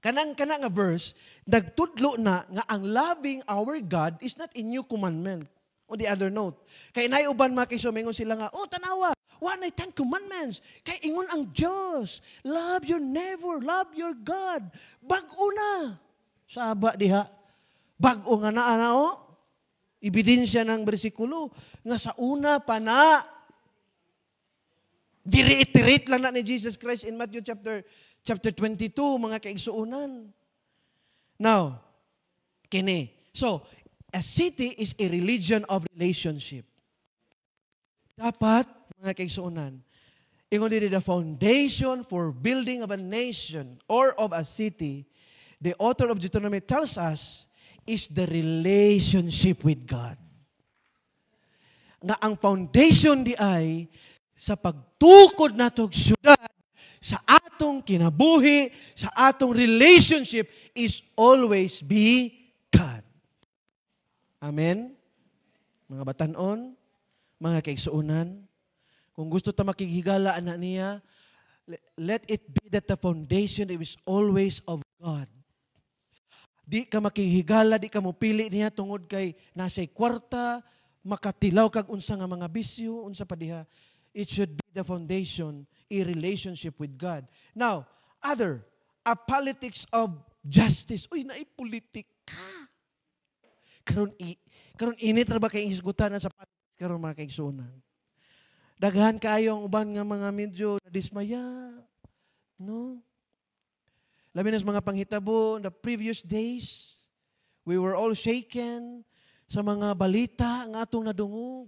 kanang nga verse, nagtudlo na nga ang loving our God is not a new commandment. On the other note, kay naiuban mga kaigsuonan, mingon sila nga, tanawa, one ay 10 commandments. Kay ingon ang Diyos, love your neighbor, love your God. Bag-o na. Saba diha. Bag-o nga na, ebidensya ng bersikulo, nga sa una pa na, di-reiterate lang na ni Jesus Christ in Matthew chapter 22, mga kaigsuonan. Now, kini. So, a city is a religion of relationship. Dapat, mga kaigsuonan, ingon dito the foundation for building of a nation or of a city, the author of Deuteronomy tells us, is the relationship with God. Nga ang foundation di ay sa pagtukod natong syudad, sa atong kinabuhi, sa atong relationship is always be God. Amen? Mga batanon, mga kaigsuonan, kung gusto ta makikigala anak niya, let it be that the foundation is always of God. Di ka makihigala, di ka mupili niya tungod kay nasa'y kwarta, makatilaw kag unsa nga mga bisyo, unsa pa diha. It should be the foundation, a relationship with God. Now, a politics of justice. Uy, naay politika. Karon init ra ba kay isgutan sa politics karon mga kaigsuonan? Daghan kayong uban nga mga medyo nadismaya. No? Labi na sa mga panghitabo, the previous days, we were all shaken sa mga balita nga atong nadungog.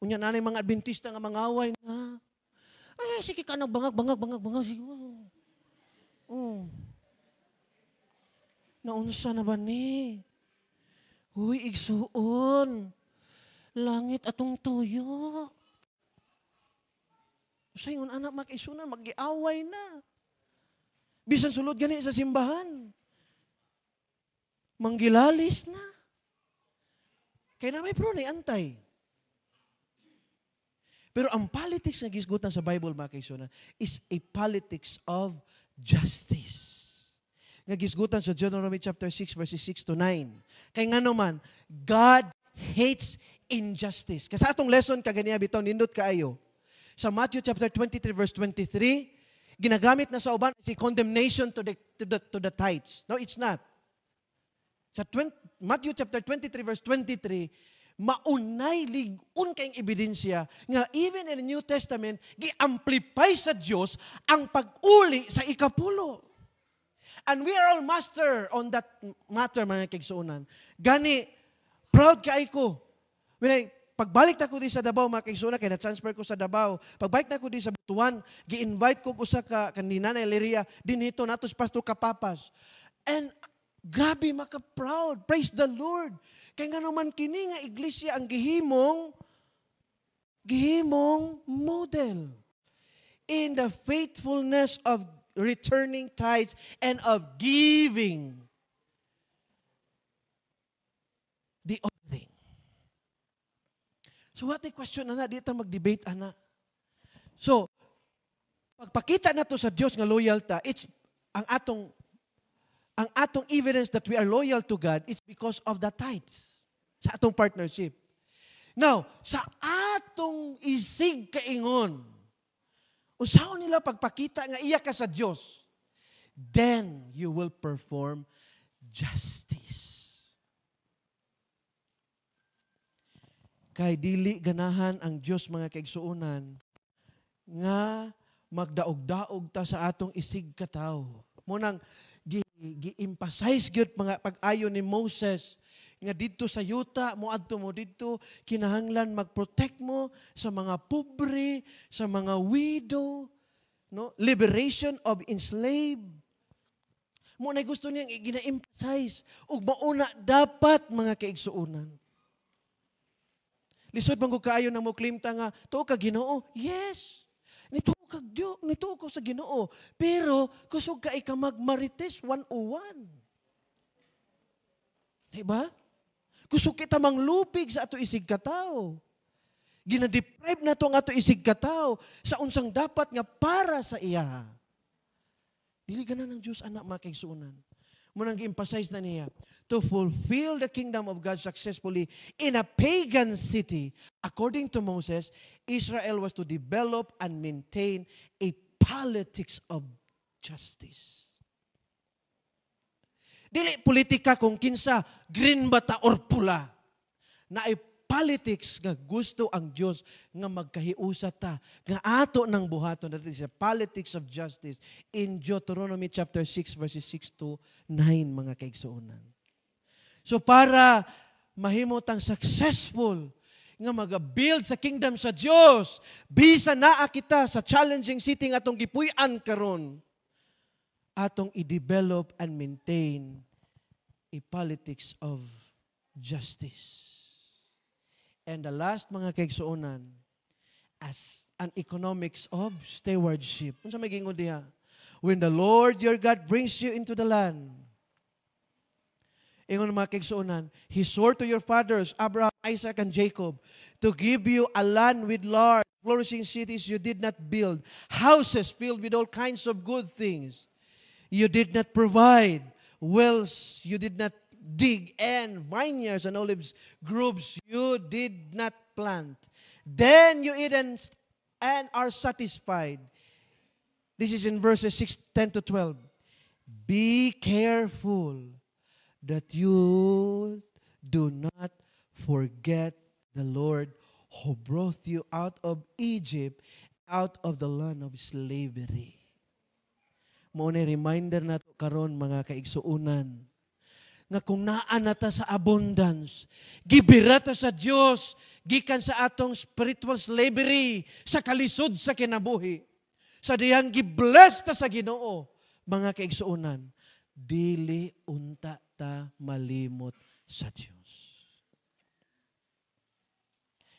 Unya nanay mga Adventista nga mangaway na. Ay, sige ka bangag, sige. Naunsa na ba ni? Huy, igsuon. Langit atong tuyo. Sa ingon anak makiisunan, mag-iaway na. Bisan sulod gani sa simbahan. Manggilalis na. Kaya na may prone, antay. Pero ang politics na gisgutan sa Bible, mga kaigsuonan, is a politics of justice. Nga gisgutan sa Deuteronomy chapter 6, verses 6 to 9. Kaya nga naman, God hates injustice. Kasi atong lesson kaganiya bitaw, nindot kaayo. Sa Matthew chapter 23, verse 23, ginagamit na sa uban si condemnation to the tithes. No, it's not. Sa Matthew chapter 23 verse 23, maunay ligon kayong ebidensya nga even in the New Testament gi-amplify sa Dios ang pag-uli sa ikapulo. And we are all master on that matter, mga kaigsuonan. Gani proud kay ko. Pagbalik na ko di sa Davao, mga kaigsuonan, kaya na-transfer ko sa Davao. Pagbalik na ko di sa Butuan, gi-invite ko usa ka kanina na Leria, dinito natos Pastor Kapapas. And grabe maka-proud. Praise the Lord. Kaya nga naman kini nga iglesia ang gihimong model in the faithfulness of returning tithes and of giving the offering. So what a question, ana, di ta mag-debate, ana. So, pagpakita na to sa Diyos nga loyalty, it's ang atong evidence that we are loyal to God, it's because of the tithes sa atong partnership. Now, sa atong isig kaingon, usaon nila pagpakita nga iya ka sa Diyos, then you will perform justice. Kay dili ganahan ang Diyos, mga kaigsuonan, nga magdaog-daog ta sa atong isig kataw. Munang gi-emphasize gyud mga pag-ayo ni Moses nga didto sa yuta moadto mo didto kinahanglan mag-protect mo sa mga pobre, sa mga widow, no? Liberation of enslaved. Mo na gusto niyang gina-emphasize ug mauna dapat, mga kaigsuonan. Lisod man ko kaayo na mo claim ta nga tuo ka Ginoo. Yes. Nituo ko sa Ginoo. Pero kusog ka ika magmarites 101. Diba? Gusto kita manglupig sa ato isig katao. Gina-deprive na to ang ato isig katao sa unsang dapat nga para sa iya. Dili ganan ng Diyos anak mga kaigsuonan. Munang gi-emphasize na niya, to fulfill the kingdom of God successfully in a pagan city, according to Moses, Israel was to develop and maintain a politics of justice. Dili politika kung kinsa green bata or pula. Na ay politics nga gusto ang Dios nga magkahiusa ta nga ato nang buhaton natin sa politics of justice in Deuteronomy chapter 6 verses 6 to 9 mga kaigsuonan. So para mahimutang successful nga mag-build sa kingdom sa Dios, bisa naa kita sa challenging city nga atong gipuy-an karon, atong i-develop and maintain a politics of justice. And the last mga kaigsuonan, as an economics of stewardship. Unsa may gingon diha? When the Lord your God brings you into the land, ingon mga kaigsuonan, He swore to your fathers, Abraham, Isaac, and Jacob, to give you a land with large, flourishing cities you did not build, houses filled with all kinds of good things. You did not provide, wells you did not dig, and vineyards and olives groves you did not plant. Then you eat and are satisfied. This is in verses 10 to 12. Be careful that you do not forget the Lord who brought you out of Egypt, out of the land of slavery. Mo ni reminder nato karon mga kaigsuonan nga kung naa na ta sa abundance, gibira ta sa Dios, gikan sa atong spiritual slavery, sa kalisod sa kinabuhi. Sa diyang gibless ta sa Ginoo, mga kaigsuonan, dili unta ta malimot sa Dios.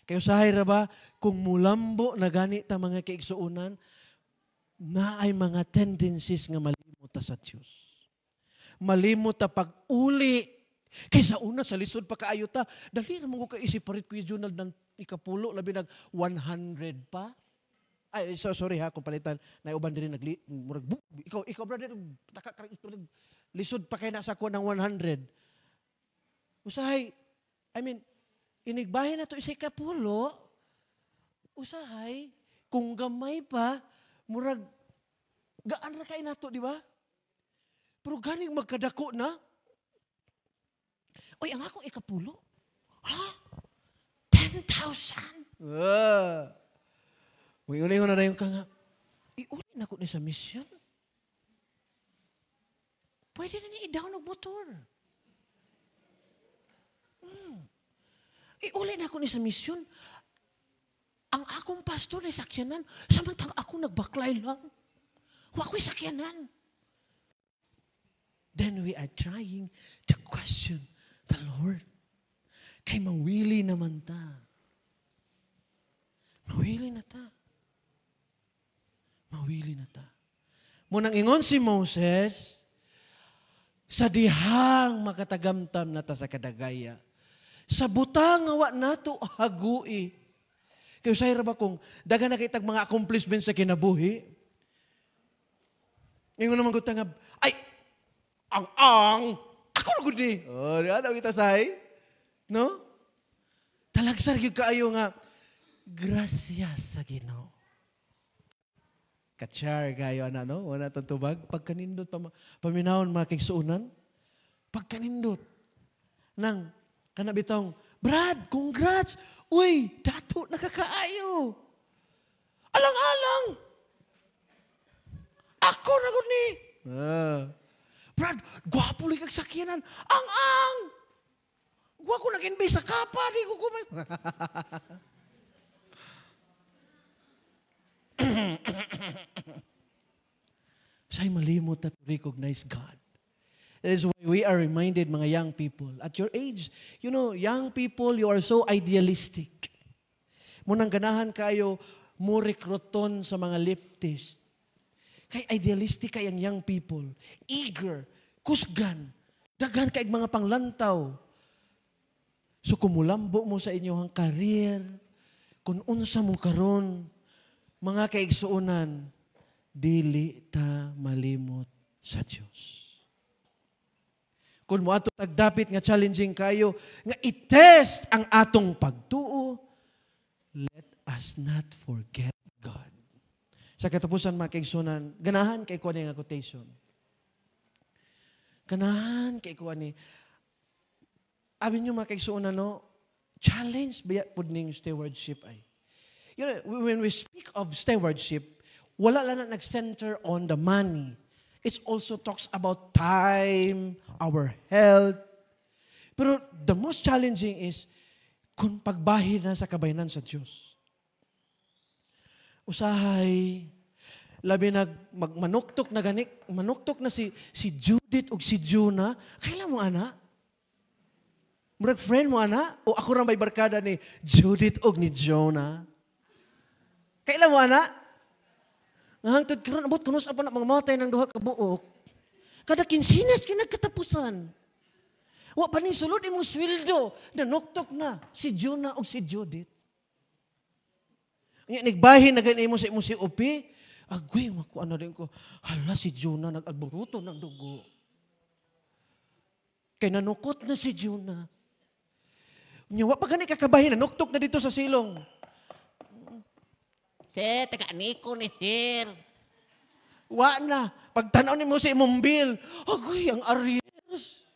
Kayo sahay ra ba, kung mulambo na gani ta mga kaigsuonan, na ay mga tendencies nga malimot ta sa Dios. Malimot ta pag-uli. Kaysa una, sa lisod pa kaayo ta, dali naman ko kaisiparit ko yung journal ng ikapulo, labi nag 100 pa. Ay, sorry ha, kung palitan, na uban din ikaw brother, lisod pa kayo nasa ko ng 100. Usahay, inigbahin na to isa ikapulo, usahay, kung gamay pa, murag, gaan na kayo na to, di ba? Pero ganing magkadako na. Oy, ang akong ikapulo. Ha? 10,000? Uy-uli ko na yung kanga. Iuli na ko ni sa mission. Pwede na ni i-down og motor. Iuli na ko ni sa mission. Ang akong pastor ay sakyanan. Samantang ako nagbaklay lang. Wa ko'y sakyanan. Then we are trying to question the Lord. Kay mawili naman ta. Mawili na ta. Mawili na ta. Munang ingon si Moses, sa dihang makatagamtam na ta sa kadagaya, sa butang awa nato hagui. Kayo say ra ba kung daga nakitag mga accomplishments sa kinabuhi? Ingon naman ko tangab, ay, ako na gud ni. Oh, di ana kita say. No? Talagsar gyud kaayo nga grasya sa Ginoo. Kachar kayo ana no, wala tong tubag pagkanindot paminawon mga kaigsuonan. Pagkanindot nang kanabitong, Brad, congrats. Uy, dato nakakaayo. Alang-alang. Ako na gud ni. Brad, gwapo li kag sakyanan. Ang! Gwa ko nag-invest sa kapa, di ko kumay. Sa'y malimot at recognize God. That is why we are reminded, mga young people, at your age, you know, young people, you are so idealistic. Munang ganahan kayo, mo rekruton sa mga leftist. Kay idealistic kay ang young people. Eager, kusgan, daghan kay mga panglantaw. So kumulambo mo sa inyong career, kung unsa mo karon, mga kaigsuonan, dili ta malimot sa Dios. Kung mo ato tagdapit nga challenging kayo, nga i-test ang atong pagtuo, let us not forget God. Sa katapusan mga kaigsuonan, ganahan kay kuha nga quotation. Ganahan kay kuha ni. Abi nyo mga kaigsuonan, no? Challenge ba po ning stewardship ay. You know, when we speak of stewardship, wala lang na nag-center on the money. It also talks about time, our health. Pero the most challenging is kung pagbahin na sa kabayanan sa Diyos. Usahay, labi manuktok na ganik, manuktok na si Judith o si Jonah, kailan mo ana? Murag friend mo ana? O ako rin may barkada ni Judith o ni Jonah? Kailan mo ana? Hangtod karon abot kunos apa na mangmatay ng duha ka buok. Kada kinsinas kinagkatapusan. Wa pa ni sulod imong sweldo, nanuktok na si Jonah o si Judith. Nya nigbahin na gani mo sa imong si Upi, agoy mako ano din ko. Hala si Jonah nag-alboruto ng dugo. Kay nanukot na si Jonah. Nya wa pa gani kakabahin, nanuktok na dito sa silong. Sir, taga-niko ni Sir. Wa na. Pagtanaw ni mo sa imong bill, agoy, ang arrears.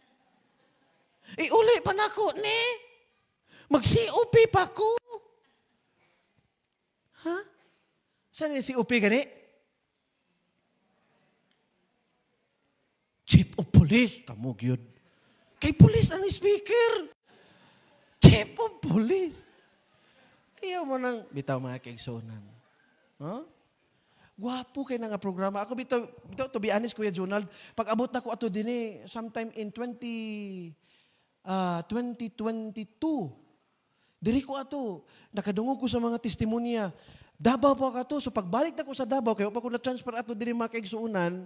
Uli pa na ko, ni. Mag-COP pa ko. Ha? Saan yung COP gani? Chief of Police. Kamog yun. Kay police ang speaker. Chief of Police. Ayaw mo nang bitaw mga kaigsuonan. Huh? Gwapo kayo nga programa. Ako bitaw, to be honest, Kuya Jonald, pag abot na ko ato din sometime in 2022, diri ko ato, nakadungog ko sa mga testimonya, Davao po ako ato, so pagbalik na ko sa Davao, kaya pa ko na-transfer ato din mga kaigsuonan,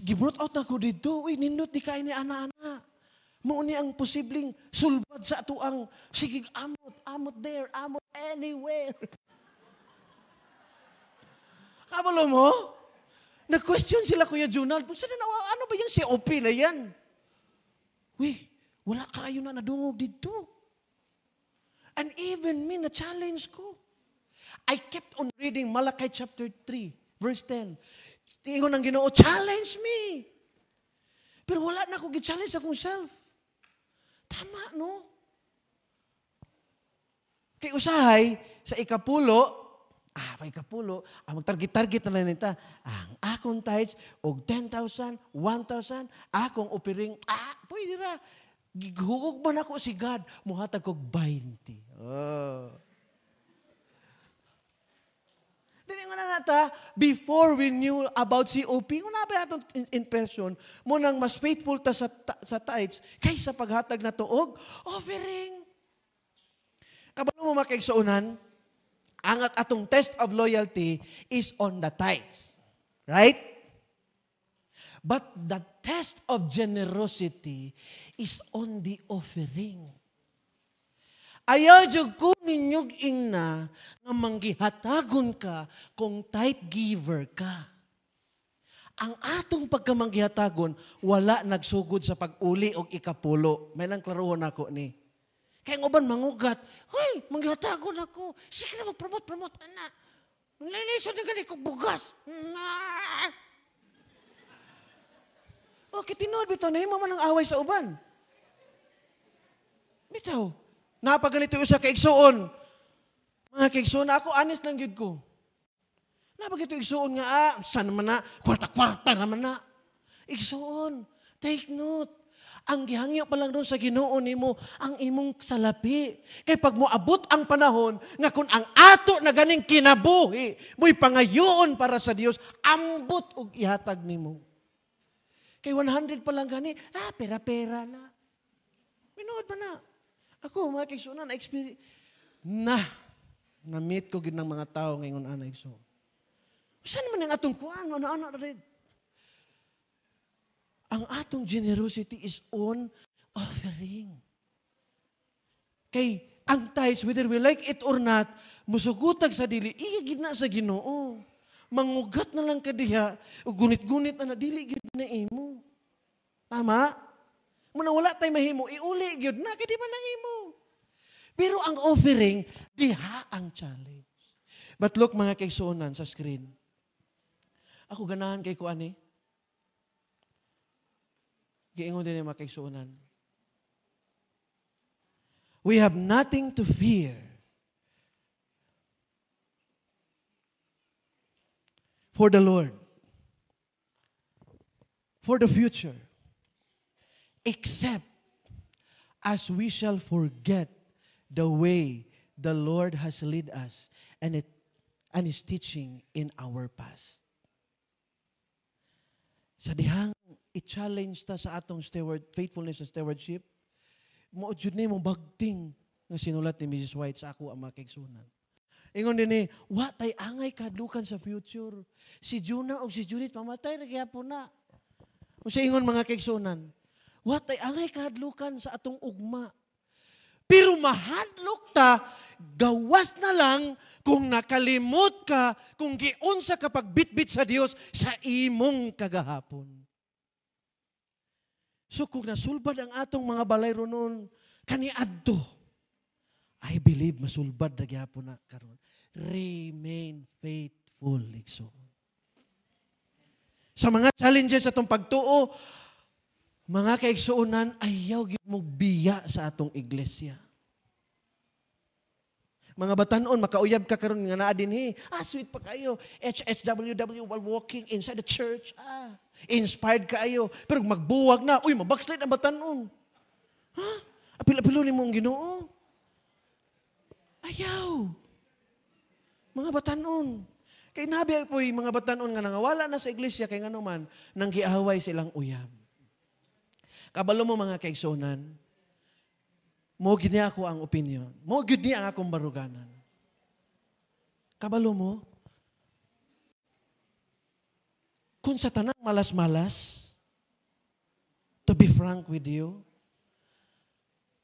gibrot out na ko dito, uy, nindot di kain ni ana-ana. Mauni ang posibleng sulbad sa ato ang, sige, amot there, amot anywhere. Kabalo mo? Nag-question sila, Kuya Jonald, ano ba yung COP na yan? Uy, wala kayo na nadungog dito. And even me, na-challenge ko. I kept on reading Malachi chapter 3, verse 10. Tingon ng Ginoo, challenge me. Pero wala na ako gi-challenge akong self. Tama, no? Kay usahay, sa ikapulo, magtarget-target na lang nita, ang akong tithes, og 10,000, 1,000, akong opiring, pwede ra. Gihugog man ako si God, muhatag kog 20. Oh. Dili nga na nata, before we knew about COP, kung nabay atong in person, mo nang mas faithful ta sa tithes, kaysa paghatag na tuog, offering. Kabalo mo makaigsuonan, ang atong test of loyalty is on the tithes. Right? But the test of generosity is on the offering. Ayaw jud ko ninyog ingna nga manggihatagon ka kung tithe giver ka. Ang atong pagkamanggihatagon, wala nagsugod sa pag-uli o ikapulo. May nang klaruhon ako ni. Kaya ng uban mangugat, hoy, manggihatagon ako. Sige na mag-promote, anak. Liliso na gani kong bugas. Okay, tinood bitaw, nahimo man ang away sa uban. Bitaw, napaganito yung sa kaigsuon. Mga kaigsuon, ako honest lang yun ko. Napaganito yung igsuon nga, saan naman na, kwarta-kwarta naman na. Igsuon, take note. Ang gihangyo pa lang doon sa Ginoo nimo ang imong salapi. Kay pag moabot ang panahon nga kung ang ato na ganing kinabuhi, mo'y pangayoon para sa Dios, ambot og ihatag nimo. Kay 100 pa lang gani, pera-pera na. Minuod pa na. Ako, mga kaigsuonan, na-experience, na-meet ko gid ng mga tao ngayon ana igsoon. Saan naman ang atong kuan, ano-ano rin? Ang atong generosity is on offering. Kay ang tithes, whether we like it or not, musugutag sa dili, iya gid na sa Ginoo. Mangugat na lang kadiha, o gunit-gunit na dili gid na imo. Tama? Muna wala tay mahimo, iuli gid na kay di man nahimo. Pero ang offering, diha ang challenge. But look mga kaigsuonan sa screen. Ako ganahan kay ko ani. Giingon din mga kaigsuonan. We have nothing to fear. For the Lord. For the future. Except as we shall forget the way the Lord has led us and His teaching in our past. Sa dihang i-challenge ta sa atong faithfulness and stewardship, mo jud ni mo bagting nga sinulat ni Mrs. White sa ako ang mga kaigsuonan. Ingon din ni, wa tay angay kadlukan sa future. Si Juna o si Judith mamatay na gyapon na. O sa ingon mga kaigsuonan, wa tay angay kadlukan sa atong ugma. Pero mahadlok ta, gawas na lang kung nakalimot ka, kung giunsa ka pagbitbit sa Dios sa imong kagahapon. So kung nasulbad ang atong mga balay ronon, kaniadto, I believe masulbad na gyapon na karon. Remain faithful, igsoon. Sa mga challenges atong pagtuo, mga kaigsuonan, ayaw gid mo biya sa atong iglesia. Mga batanon, makauyab ka karon nga naa dinhi. Sweet pa kayo. HHWW while walking inside the church. Inspired kayo. Pero magbuwag na, mabackslide ang batanon. Apil-apilo ni mong Ginoo. Ayaw. Mga batanon. Kay nabi po mga batanon nga nangawala na sa iglesia, kay nga naman, nang giaway silang uyab. Kabalo mo mga kaigsuonan, mo gid niya ako ang opinion. Mo gid niya ang akong baruganan. Kabalo mo, kung sa tanang malas-malas, to be frank with you,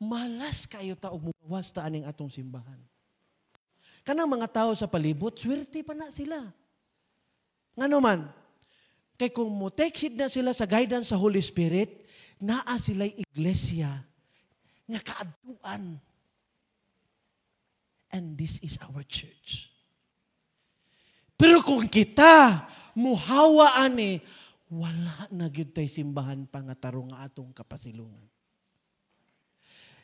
malas kayo ta og mugawas ta aning atong simbahan. Kanang mga tao sa palibot, swerte pa na sila. Ngano man, kay kung mo take heed na sila sa guidance sa Holy Spirit, naa sila'y iglesia nga kaadtuan. And this is our church. Pero kung kita muhawa ani, wala na gyud tay simbahan pa nga tarong nga atong kapasilungan.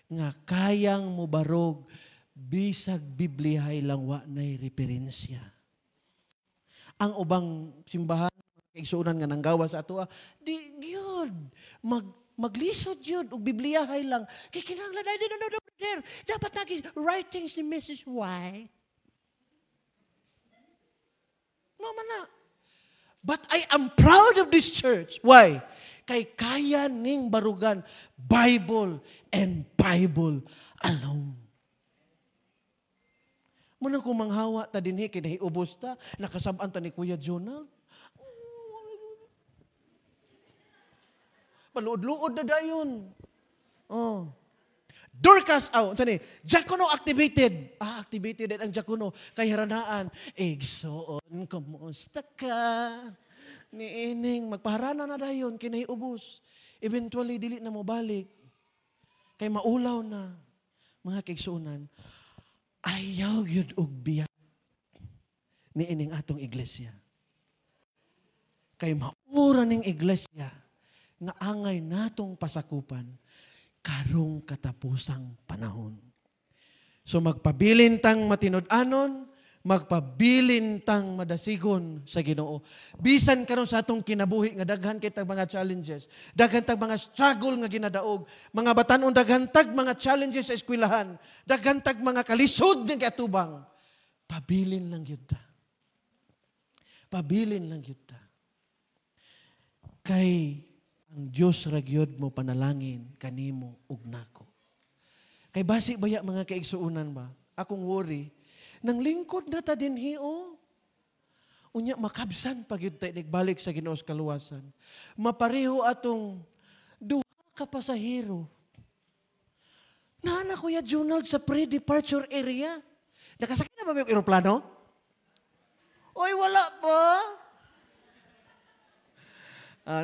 Nga kayang mubarog bisag Bibliahay lang wa nay referensya. Ang ubang simbahan kaigsuonan nga nanggawa sa ato, di gyud maglisod yun og Bibliahay lang. Kay kinahanglan there. Dapat nagi writing si Mrs. White. Mama na. But I am proud of this church. Why? Kay kaya ning barugan Bible and Bible alone. Muna kung manghawa ta dinhi kay nahiubos ta, nakasab-an ta ni Kuya Jonal. Maluod-luod na dayon. Dorcas, Diakono activated. Activated ang Diakono. Kay haranaan, Igsoon, kumusta ka? Niining, magpaharana na dayon, kinahiubos. Eventually, dili na mo balik. Kay maulaw na. Mga kaigsuonan, ayaw yun og biyak niining atong iglesia. Kay maura ning iglesia nga angay natong pasakupan karong katapusang panahon. So magpabilin tang matinud-anon, magpabilin tang madasigon sa Ginoo. Bisan karon sa atong kinabuhi nga daghan kay tag mga challenges, daghan tag mga struggle nga ginadaog, mga batan-on daghan tag mga challenges sa eskwelahan, daghan tag mga kalisod nga giatubang. Pabilin lang gyud ta. Pabilin lang gyud ta. Kay ang Diyos ragyod mo panalangin kanimo ug nako. Kay basi baya mga kaigsuonan ba? Akong worry, nang lingkod na ta dinhi o. Unya makabsan pagyud ta nagbalik sa Ginoo sa kaluwasan. Mapareho atong duha ka pasahero. Nana Kuya Junald sa pre-departure area. Nakasakay na ba may aeroplano? Oy, wala pa.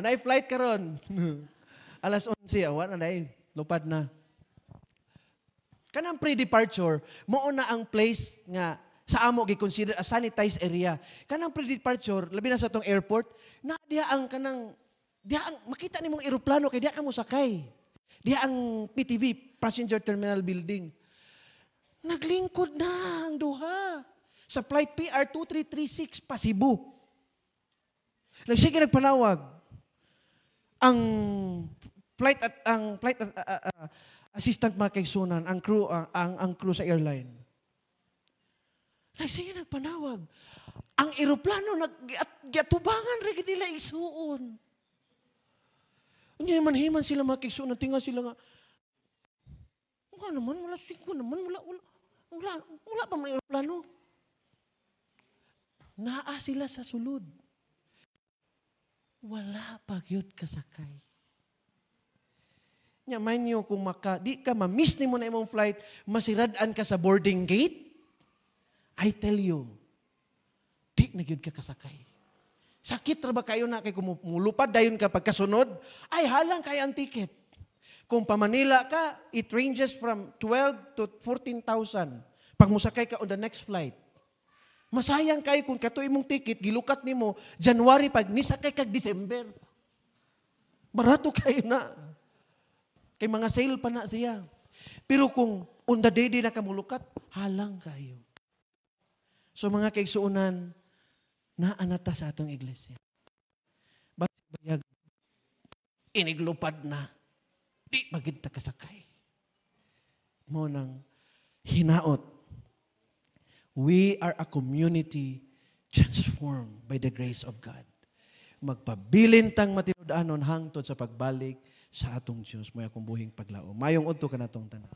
Na-flight ka ron. Alas 11, awan na lupad na. Kanang pre-departure, na ang place nga sa amo gi-consider a sanitized area. Kanang pre-departure, labi na sa tong airport, na diha ang makita nimong eroplano kay diha ka mo sakay. Diha ang PTV, Passenger Terminal Building. Naglingkod na ang duha sa flight PR 2336 pa Cebu. Nagsige nagpanawag ang flight assistant mga kaigsunan, ang crew sa airline. Nagsige nagpanawag. Ang eroplano nagatubangan rin nila isuon. Hindi manhiman sila mga kaigsunan, tinga sila nga, wala naman, wala singko naman, wala pa mga aeroplano. Naa sila sa sulod. Wala pa yun kasakay. Nyaman nyo kung di ka ma-miss ni mo na imong flight, masiradaan ka sa boarding gate, I tell you, di na yun ka kasakay. Sakit ra ba kayo na kay kumulupad dayon ka pagkasunod, ay halang kay ang ticket. Kung pa Manila ka, it ranges from 12 to 14,000. Pag musakay ka on the next flight. Masayang kayo kung katuloy mong ticket, gilukat nimo January pag nisakay kag December. Barato kayo na. Kay mga sale pa na siya. Pero kung on the day na kamulukat, halang kayo. So mga kaigsuunan, naanata sa atong iglesia. Bayag, iniglupad na. Di bagid ta kasakay. Mo nang hinaot. We are a community transformed by the grace of God. Magpabilin tang matinud-anon hangtod sa pagbalik sa atong Diyos. May akong buhing paglao. Mayong udto ka na tong tanan.